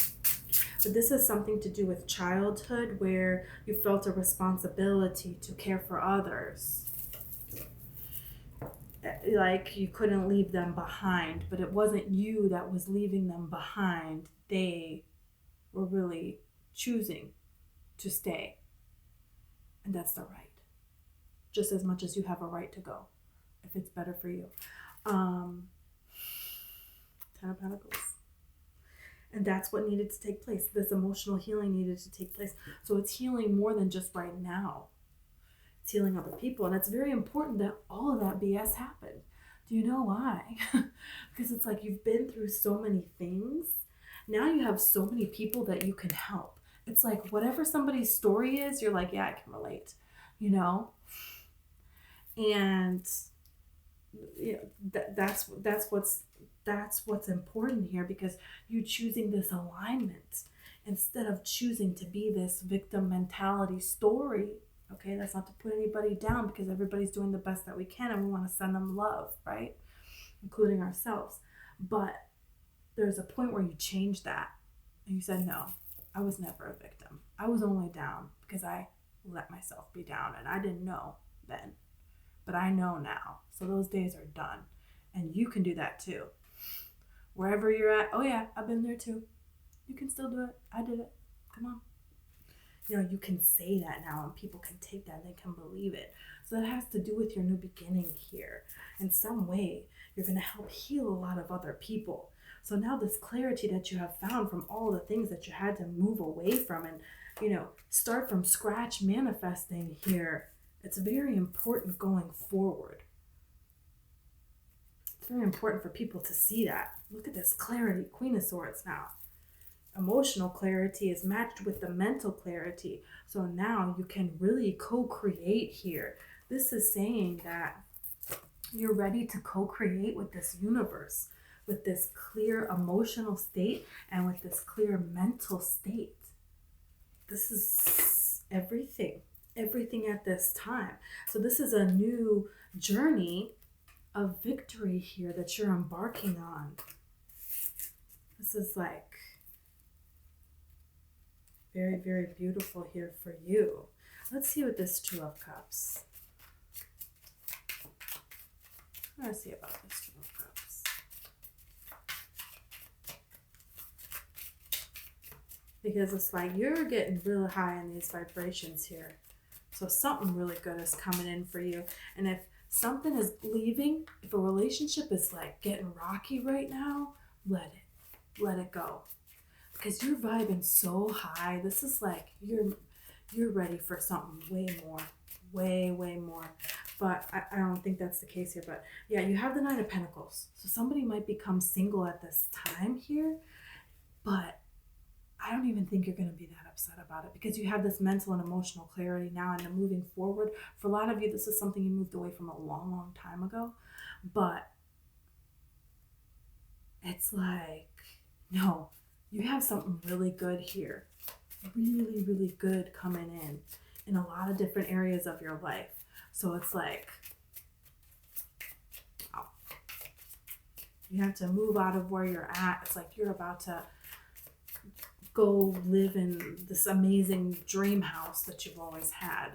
But this is something to do with childhood, where you felt a responsibility to care for others. Like you couldn't leave them behind, but it wasn't you that was leaving them behind. They were really choosing to stay. And that's the right. Just as much as you have a right to go, if it's better for you. 10 of Pentacles. And that's what needed to take place. This emotional healing needed to take place. So it's healing more than just right now. It's healing other people. And it's very important that all of that BS happened. Do you know why? Because it's like you've been through so many things. Now you have so many people that you can help. It's like whatever somebody's story is, you're like, yeah, I can relate, And that's what's important here, because you're choosing this alignment instead of choosing to be this victim mentality story. Okay, that's not to put anybody down, because everybody's doing the best that we can, and we want to send them love, right? Including ourselves. But there's a point where you change that, and you said, no, I was never a victim. I was only down because I let myself be down, and I didn't know then, but I know now. So those days are done, and you can do that too. Wherever you're at, oh yeah, I've been there too. You can still do it. I did it. Come on. You can say that now and people can take that and they can believe it. So that has to do with your new beginning here. In some way, you're going to help heal a lot of other people. So now this clarity that you have found from all the things that you had to move away from and, start from scratch manifesting here, it's very important going forward. It's very important for people to see that. Look at this clarity, Queen of Swords now. Emotional clarity is matched with the mental clarity. So now you can really co-create here. This is saying that you're ready to co-create with this universe, with this clear emotional state and with this clear mental state. This is everything at this time. So this is a new journey of victory here that you're embarking on. This is like very, very beautiful here for you. Let's see what this Two of Cups. Let's see about this Two of Cups. Because it's like you're getting really high in these vibrations here. So something really good is coming in for you. And if something is leaving, if a relationship is like getting rocky right now, let it go. Because you're vibing so high. This is like you're ready for something way more. But I don't think that's the case here. But yeah, you have the Nine of Pentacles. So somebody might become single at this time here. But I don't even think you're going to be that upset about it because you have this mental and emotional clarity now and you're moving forward. For a lot of you, this is something you moved away from a long, long time ago. But it's like, no, you have something really good here. Really, really good coming in a lot of different areas of your life. So it's like, wow. You have to move out of where you're at. It's like you're about to go live in this amazing dream house that you've always had,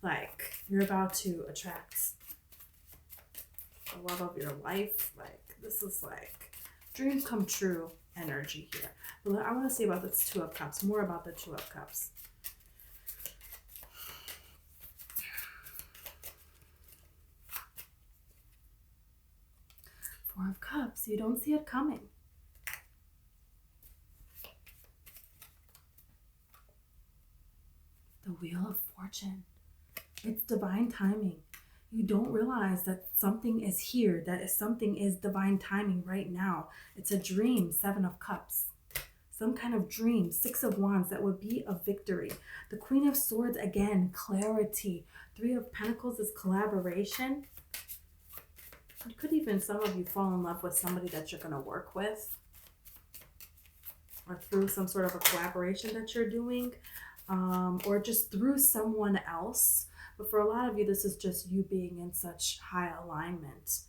like you're about to attract the love of your life. Like this is like dreams come true energy here. But I want to say about this Two of Cups, more about the Two of Cups. Four of Cups, you don't see it coming. The Wheel of Fortune. It's divine timing. You don't realize that something is here, something is divine timing right now. It's a dream, Seven of Cups. Some kind of dream, Six of Wands, that would be a victory. The Queen of Swords, again, clarity. Three of Pentacles is collaboration. You could even, some of you, fall in love with somebody that you're going to work with. Or through some sort of a collaboration that you're doing. Or just through someone else. But for a lot of you, this is just you being in such high alignment.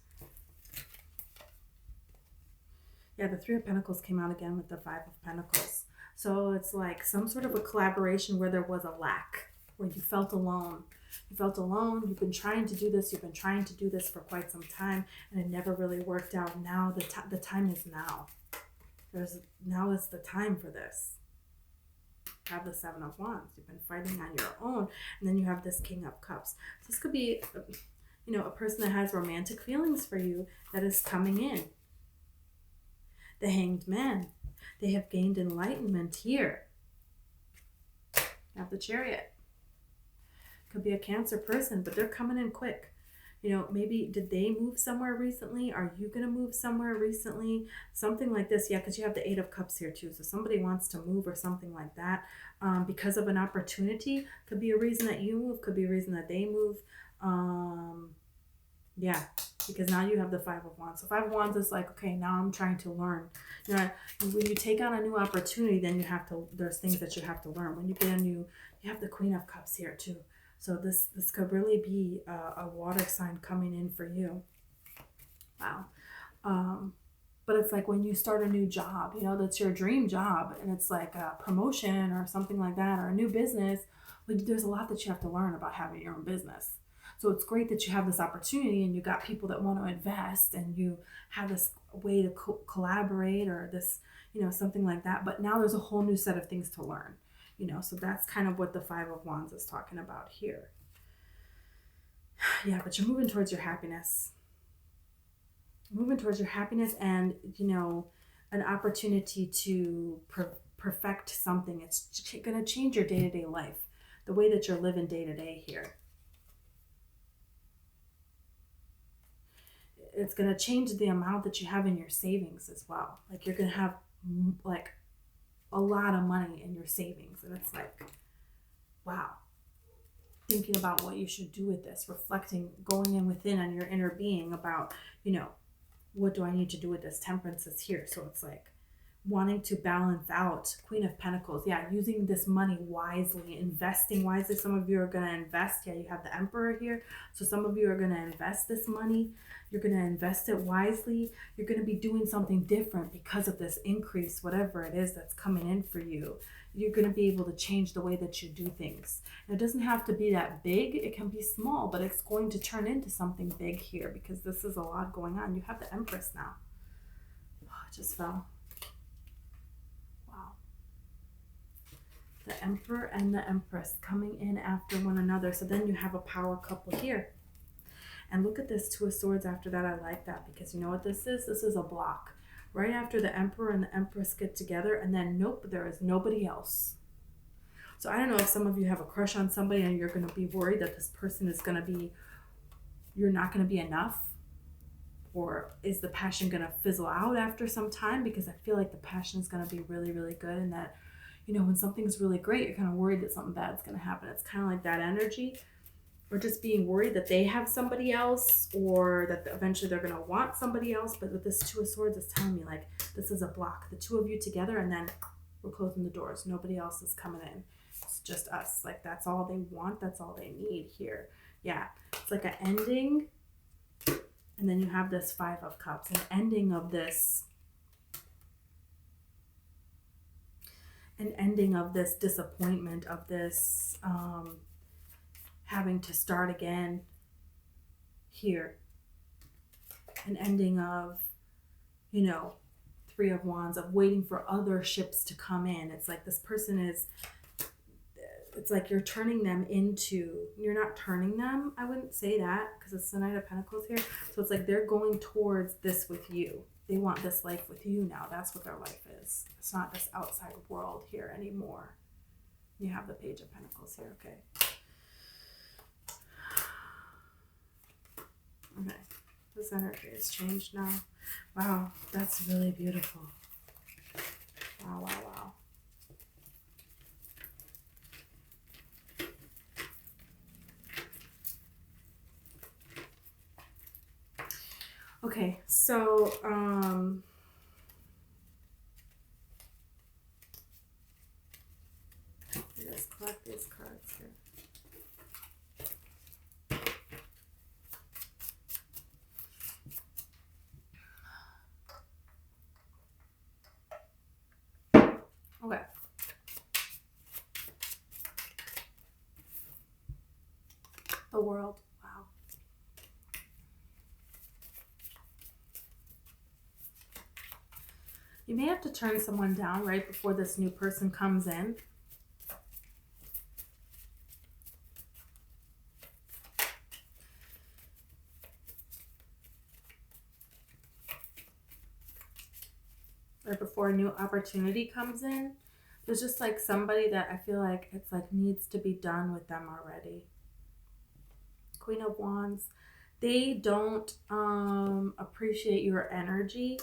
Yeah, the Three of Pentacles came out again with the Five of Pentacles. So it's like some sort of a collaboration where there was a lack, where you felt alone. You felt alone. You've been trying to do this. You've been trying to do this for quite some time, and it never really worked out. Now the time is now. Now is the time for this. Have the Seven of Wands. You've been fighting on your own, and then you have this King of Cups. So this could be, a person that has romantic feelings for you that is coming in. The Hanged Man. They have gained enlightenment here. Have the Chariot. Could be a Cancer person, but they're coming in quick. Maybe did they move somewhere recently? Are you going to move somewhere recently? Something like this. Yeah, because you have the Eight of Cups here too. So somebody wants to move or something like that because of an opportunity. Could be a reason that you move. Could be a reason that they move. Yeah, because now you have the Five of Wands. So Five of Wands is like, okay, now I'm trying to learn. When you take on a new opportunity, then there's things that you have to learn. When you get you have the Queen of Cups here too. So this could really be a water sign coming in for you. Wow. But it's like when you start a new job, that's your dream job, and it's like a promotion or something like that, or a new business. Well, there's a lot that you have to learn about having your own business. So it's great that you have this opportunity and you got people that want to invest and you have this way to collaborate, or this, something like that. But now there's a whole new set of things to learn, so that's kind of what the Five of Wands is talking about here. Yeah, but you're moving towards your happiness. And, an opportunity to perfect something. It's going to change your day-to-day life, the way that you're living day-to-day here. It's going to change the amount that you have in your savings as well. Like, you're going to have like a lot of money in your savings. And it's like, wow. Thinking about what you should do with this, reflecting, going in within on your inner being about, what do I need to do with this? Temperance is here. So it's like wanting to balance out. Queen of Pentacles. Yeah, using this money wisely, investing wisely. Some of you are going to invest. Yeah, you have the Emperor here. So some of you are going to invest this money. You're going to invest it wisely. You're going to be doing something different because of this increase, whatever it is that's coming in for you. You're going to be able to change the way that you do things. And it doesn't have to be that big. It can be small, but it's going to turn into something big here because this is a lot going on. You have the Empress now. Oh, it just fell. Wow. The Emperor and the Empress coming in after one another. So then you have a power couple here. And look at this Two of Swords after that. I like that because you know what this is? This is a block. Right after the Emperor and the Empress get together, and then nope, there is nobody else. So I don't know if some of you have a crush on somebody and you're going to be worried that this person is going to be, you're not going to be enough. Or is the passion going to fizzle out after some time? Because I feel like the passion is going to be really, really good. And that, when something's really great, you're kind of worried that something bad's going to happen. It's kind of like that energy. Or just being worried that they have somebody else, or that eventually they're going to want somebody else. But with this Two of Swords, it's telling me like this is a block. The two of you together, and then we're closing the doors. Nobody else is coming in. It's just us. Like, that's all they want. That's all they need here. Yeah. It's like an ending. And then you have this Five of Cups. An ending of this. An ending of this disappointment, of this having to start again here. An ending of, Three of Wands, of waiting for other ships to come in. It's like this person is, it's like you're turning them into, you're not turning them. I wouldn't say that because it's the Knight of Pentacles here. So it's like they're going towards this with you. They want this life with you now. That's what their life is. It's not this outside world here anymore. You have the Page of Pentacles here. Okay. Okay, this energy has changed now. Wow, that's really beautiful. Wow, wow, wow. Okay, so let's collect these cards here. Okay. The World. Wow. You may have to turn someone down right before this new person comes in. Right before a new opportunity comes in. There's just like somebody that I feel like it's like needs to be done with them already. Queen of Wands. They don't appreciate your energy.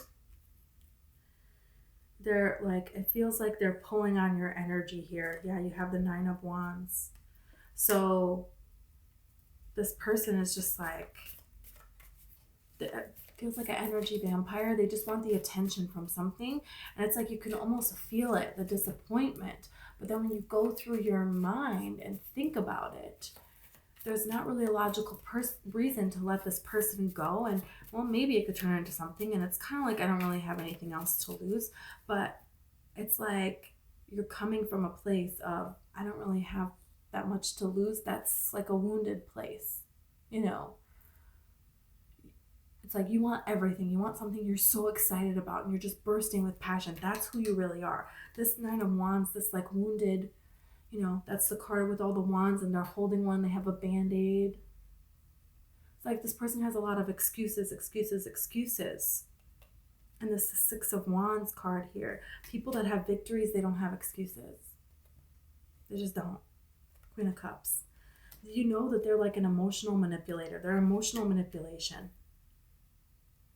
They're like, it feels like they're pulling on your energy here. Yeah, you have the Nine of Wands. So this person is just like, it feels like an energy vampire. They just want the attention from something. And it's like you can almost feel it, the disappointment. But then when you go through your mind and think about it, there's not really a logical reason to let this person go. And well, maybe it could turn into something. And it's kind of like, I don't really have anything else to lose. But it's like you're coming from a place of, I don't really have that much to lose. That's like a wounded place, It's like you want everything. You want something you're so excited about and you're just bursting with passion. That's who you really are. This Nine of Wands, this like wounded, that's the card with all the wands and they're holding one. They have a band-aid. It's like this person has a lot of excuses. And this is the Six of Wands card here. People that have victories, they don't have excuses. They just don't. Queen of Cups. You know that they're like an emotional manipulator. They're emotional manipulation.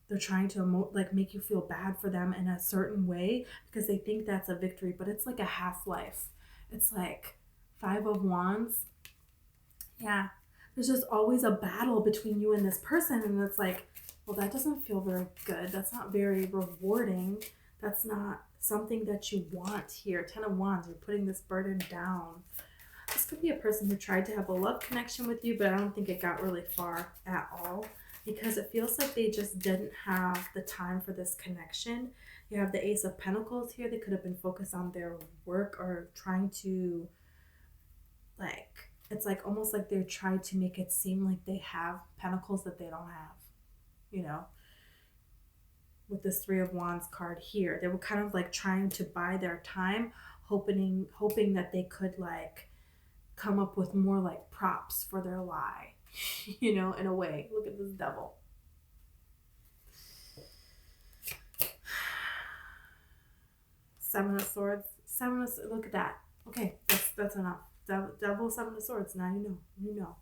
They're trying to make you feel bad for them in a certain way because they think that's a victory, but it's like a half-life. It's like Five of Wands. Yeah. There's just always a battle between you and this person, and it's like, well, that doesn't feel very good. That's not very rewarding. That's not something that you want here. Ten of Wands, you're putting this burden down. This could be a person who tried to have a love connection with you, but I don't think it got really far at all because it feels like they just didn't have the time for this connection. You have the Ace of Pentacles here. They could have been focused on their work or trying to, it's like almost like they're trying to make it seem like they have pentacles that they don't have, with this Three of Wands card here. They were kind of like trying to buy their time, hoping that they could come up with more props for their lie, in a way. Look at this Devil. Seven of Swords. Look at that. Okay, that's enough. Devil, Seven of Swords. Now you know.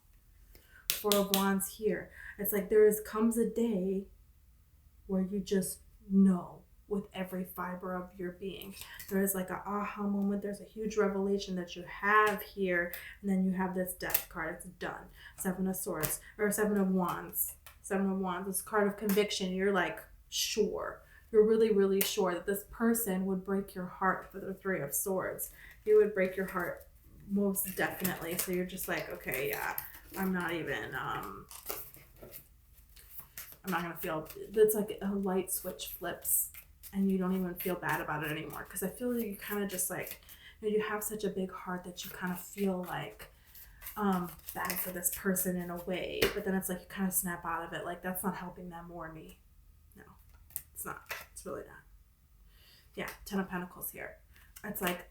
Four of Wands here. It's like comes a day where you just know with every fiber of your being. There is like an aha moment. There's a huge revelation that you have here. And then you have this Death card. It's done. Seven of Swords. Or Seven of Wands. Seven of Wands. This card of conviction. You're sure. You're really, really sure that this person would break your heart for the Three of Swords. He would break your heart most definitely. So you're just like, okay, yeah, I'm not going to feel, it's like a light switch flips and you don't even feel bad about it anymore. Because I feel like you kind of just you have such a big heart that you kind of feel bad for this person in a way. But then it's like you kind of snap out of it. That's not helping them or me. No, it's not. It's really not. Yeah, Ten of Pentacles here. It's like,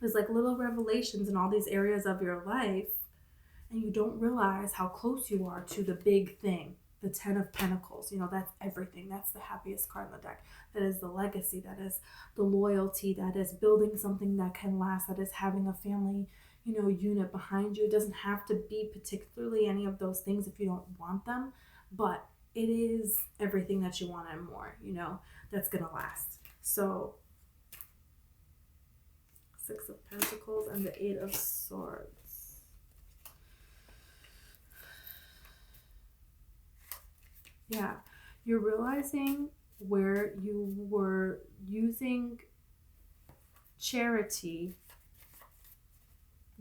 there's little revelations in all these areas of your life. And you don't realize how close you are to the big thing. The Ten of Pentacles, that's everything. That's the happiest card in the deck. That is the legacy. That is the loyalty. That is building something that can last. That is having a family, unit behind you. It doesn't have to be particularly any of those things if you don't want them. But it is everything that you want and more, that's going to last. So, Six of Pentacles and the Eight of Swords. Yeah, you're realizing where you were using charity,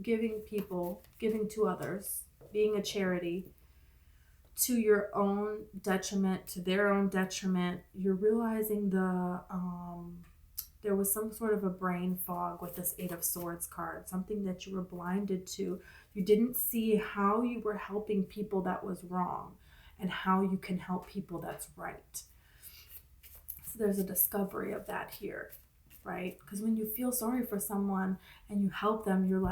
giving to others, being a charity, to your own detriment, to their own detriment. You're realizing there was some sort of a brain fog with this Eight of Swords card, something that you were blinded to. You didn't see how you were helping people that was wrong. And how you can help people that's right. So there's a discovery of that here, right? Because when you feel sorry for someone and you help them, you're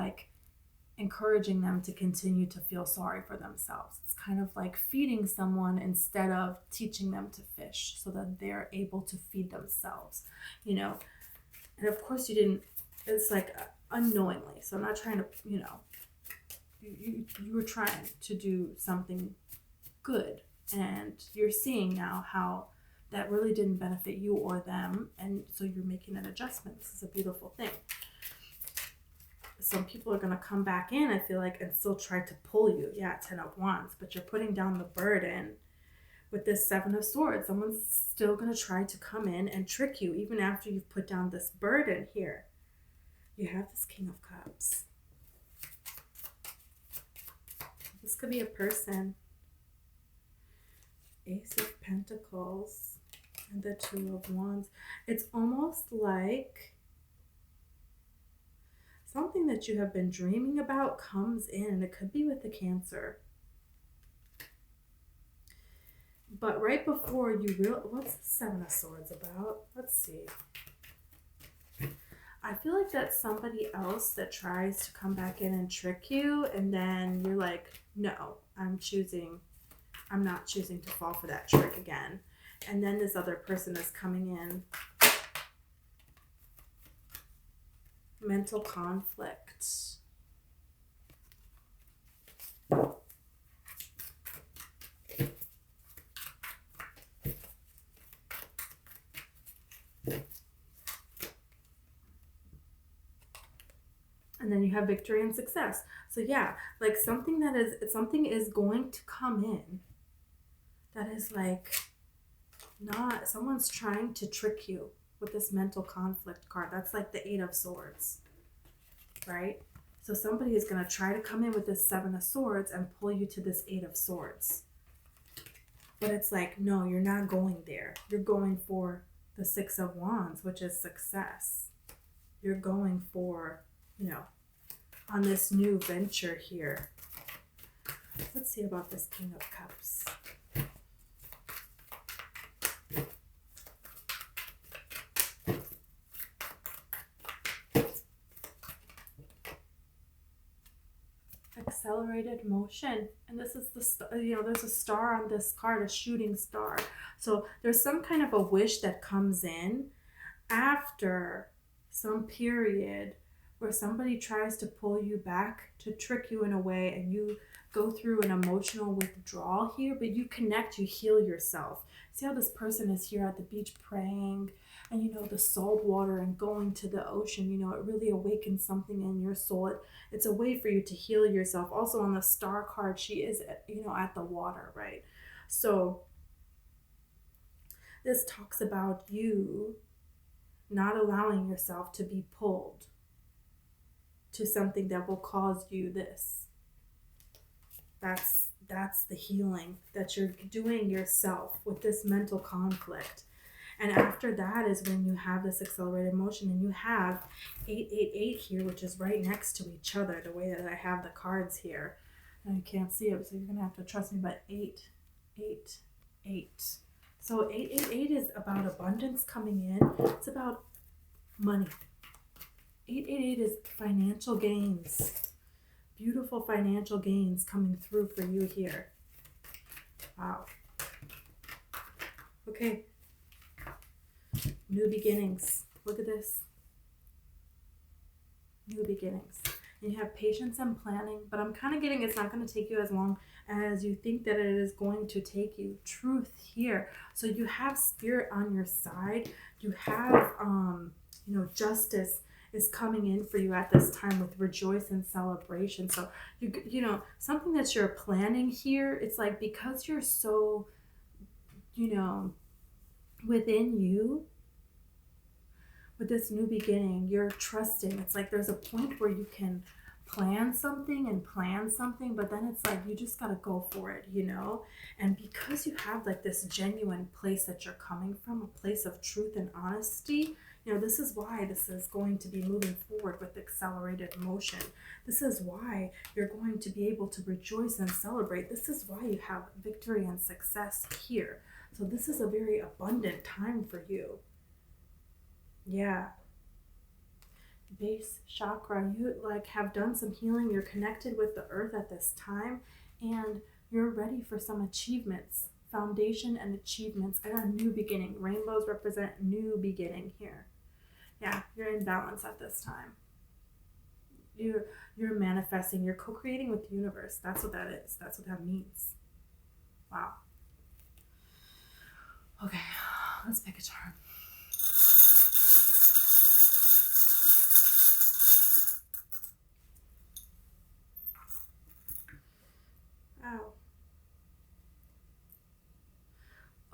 encouraging them to continue to feel sorry for themselves. It's kind of like feeding someone instead of teaching them to fish so that they're able to feed themselves, And of course you didn't, it's unknowingly. So I'm not trying to, you were trying to do something good, and you're seeing now how that really didn't benefit you or them, and so you're making an adjustment. This is a beautiful thing. Some people are going to come back in, I feel like, and still try to pull you. Yeah, Ten of Wands, but you're putting down the burden with this Seven of Swords. Someone's still going to try to come in and trick you even after you've put down this burden here. You have this King of Cups. This could be a person. Ace of Pentacles and the Two of Wands. It's almost like something that you have been dreaming about comes in, and it could be with the Cancer. But right before you what's the Seven of Swords about? Let's see. I feel like that's somebody else that tries to come back in and trick you, and then you're like, no, I'm not choosing to fall for that trick again. And then this other person is coming in. Mental conflict. And then you have victory and success. So yeah, like something is going to come in that is like not, someone's trying to trick you with this mental conflict card. That's like the Eight of Swords, right? So somebody is going to try to come in with this Seven of Swords and pull you to this Eight of Swords. But it's like, no, you're not going there. You're going for the Six of Wands, which is success. You're going for, on this new venture here. Let's see about this King of Cups. Accelerated motion, and this is there's a star on this card, a shooting star. So there's some kind of a wish that comes in after some period where somebody tries to pull you back, to trick you in a way, and you go through an emotional withdrawal here, but you connect, you heal yourself. See how this person is here at the beach praying, and the salt water and going to the ocean, it really awakens something in your soul. It's a way for you to heal yourself. Also on the star card, she is, at the water, right? So this talks about you not allowing yourself to be pulled to something that will cause you this. That's the healing that you're doing yourself with this mental conflict. And after that is when you have this accelerated motion, and you have 888 here, which is right next to each other, the way that I have the cards here. And you can't see it, so you're going to have to trust me, but 888. So 888 is about abundance coming in. It's about money. 888 is financial gains. Beautiful financial gains coming through for you here. Wow. Okay. New beginnings. Look at this. New beginnings. And you have patience and planning, but I'm kind of getting it's not going to take you as long as you think that it is going to take you. Truth here. So you have spirit on your side. You have, justice is coming in for you at this time with rejoice and celebration. So something that you're planning here, it's like because you're so, within you, with this new beginning, you're trusting. It's like there's a point where you can plan something, but then it's like you just got to go for it, And because you have like this genuine place that you're coming from, a place of truth and honesty, this is why this is going to be moving forward with accelerated motion. This is why you're going to be able to rejoice and celebrate. This is why you have victory and success here. So this is a very abundant time for you. Yeah. Base chakra, you have done some healing. You're connected with the earth at this time, and you're ready for some achievements, foundation and achievements, and a new beginning. Rainbows represent new beginning here. Yeah, you're in balance at this time. You're manifesting, you're co-creating with the universe. That's what that is. That's what that means. Wow. Okay, let's pick a turn. Wow.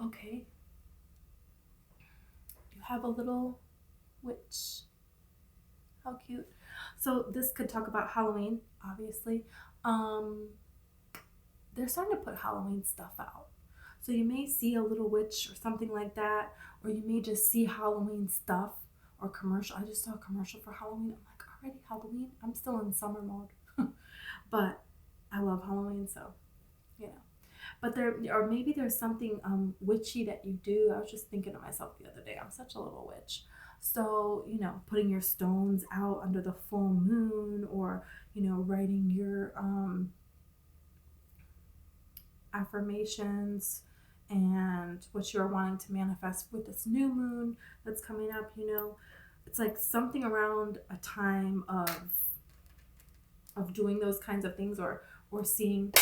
Okay. You have a little witch. How cute. So this could talk about Halloween, obviously. They're starting to put Halloween stuff out. So you may see a little witch or something like that, or you may just see Halloween stuff or commercial. I just saw a commercial for Halloween. I'm like, already Halloween? I'm still in summer mode. But I love Halloween, so, but there, or maybe there's something witchy that you do. I was just thinking to myself the other day, I'm such a little witch. So, you know, putting your stones out under the full moon, or, you know, writing your affirmations and what you're wanting to manifest with this new moon that's coming up, you know. It's like something around a time of doing those kinds of things, or seeing,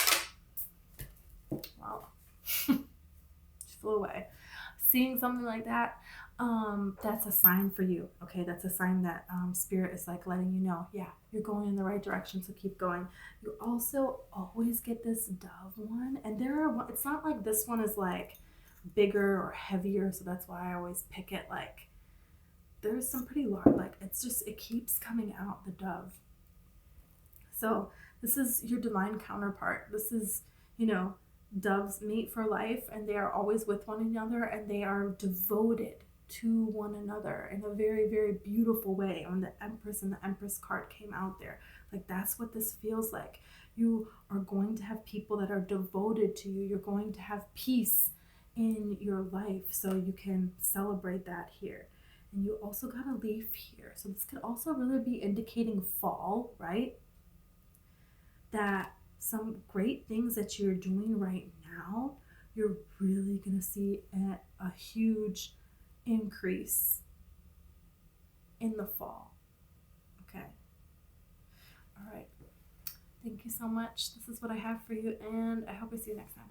wow, just flew away. Seeing something like that, that's a sign for you. Okay, that's a sign that spirit is like letting you know, yeah, you're going in the right direction, so keep going. You also always get this dove one, and there are, it's not like this one is like bigger or heavier, so that's why I always pick it. Like, there's some pretty large, like, it's just, it keeps coming out, the dove. So this is your divine counterpart. This is, you know, doves mate for life, and they are always with one another, and they are devoted to one another in a very, very beautiful way. When the Empress and the Empress card came out there, like, that's what this feels like. You are going to have people that are devoted to you. You're going to have peace in your life, so you can celebrate that here. And you also got a leaf here, so this could also really be indicating fall, right? That some great things that you're doing right now, you're really going to see a huge increase in the fall. Okay. All right. Thank you so much. This is what I have for you, and I hope I see you next time.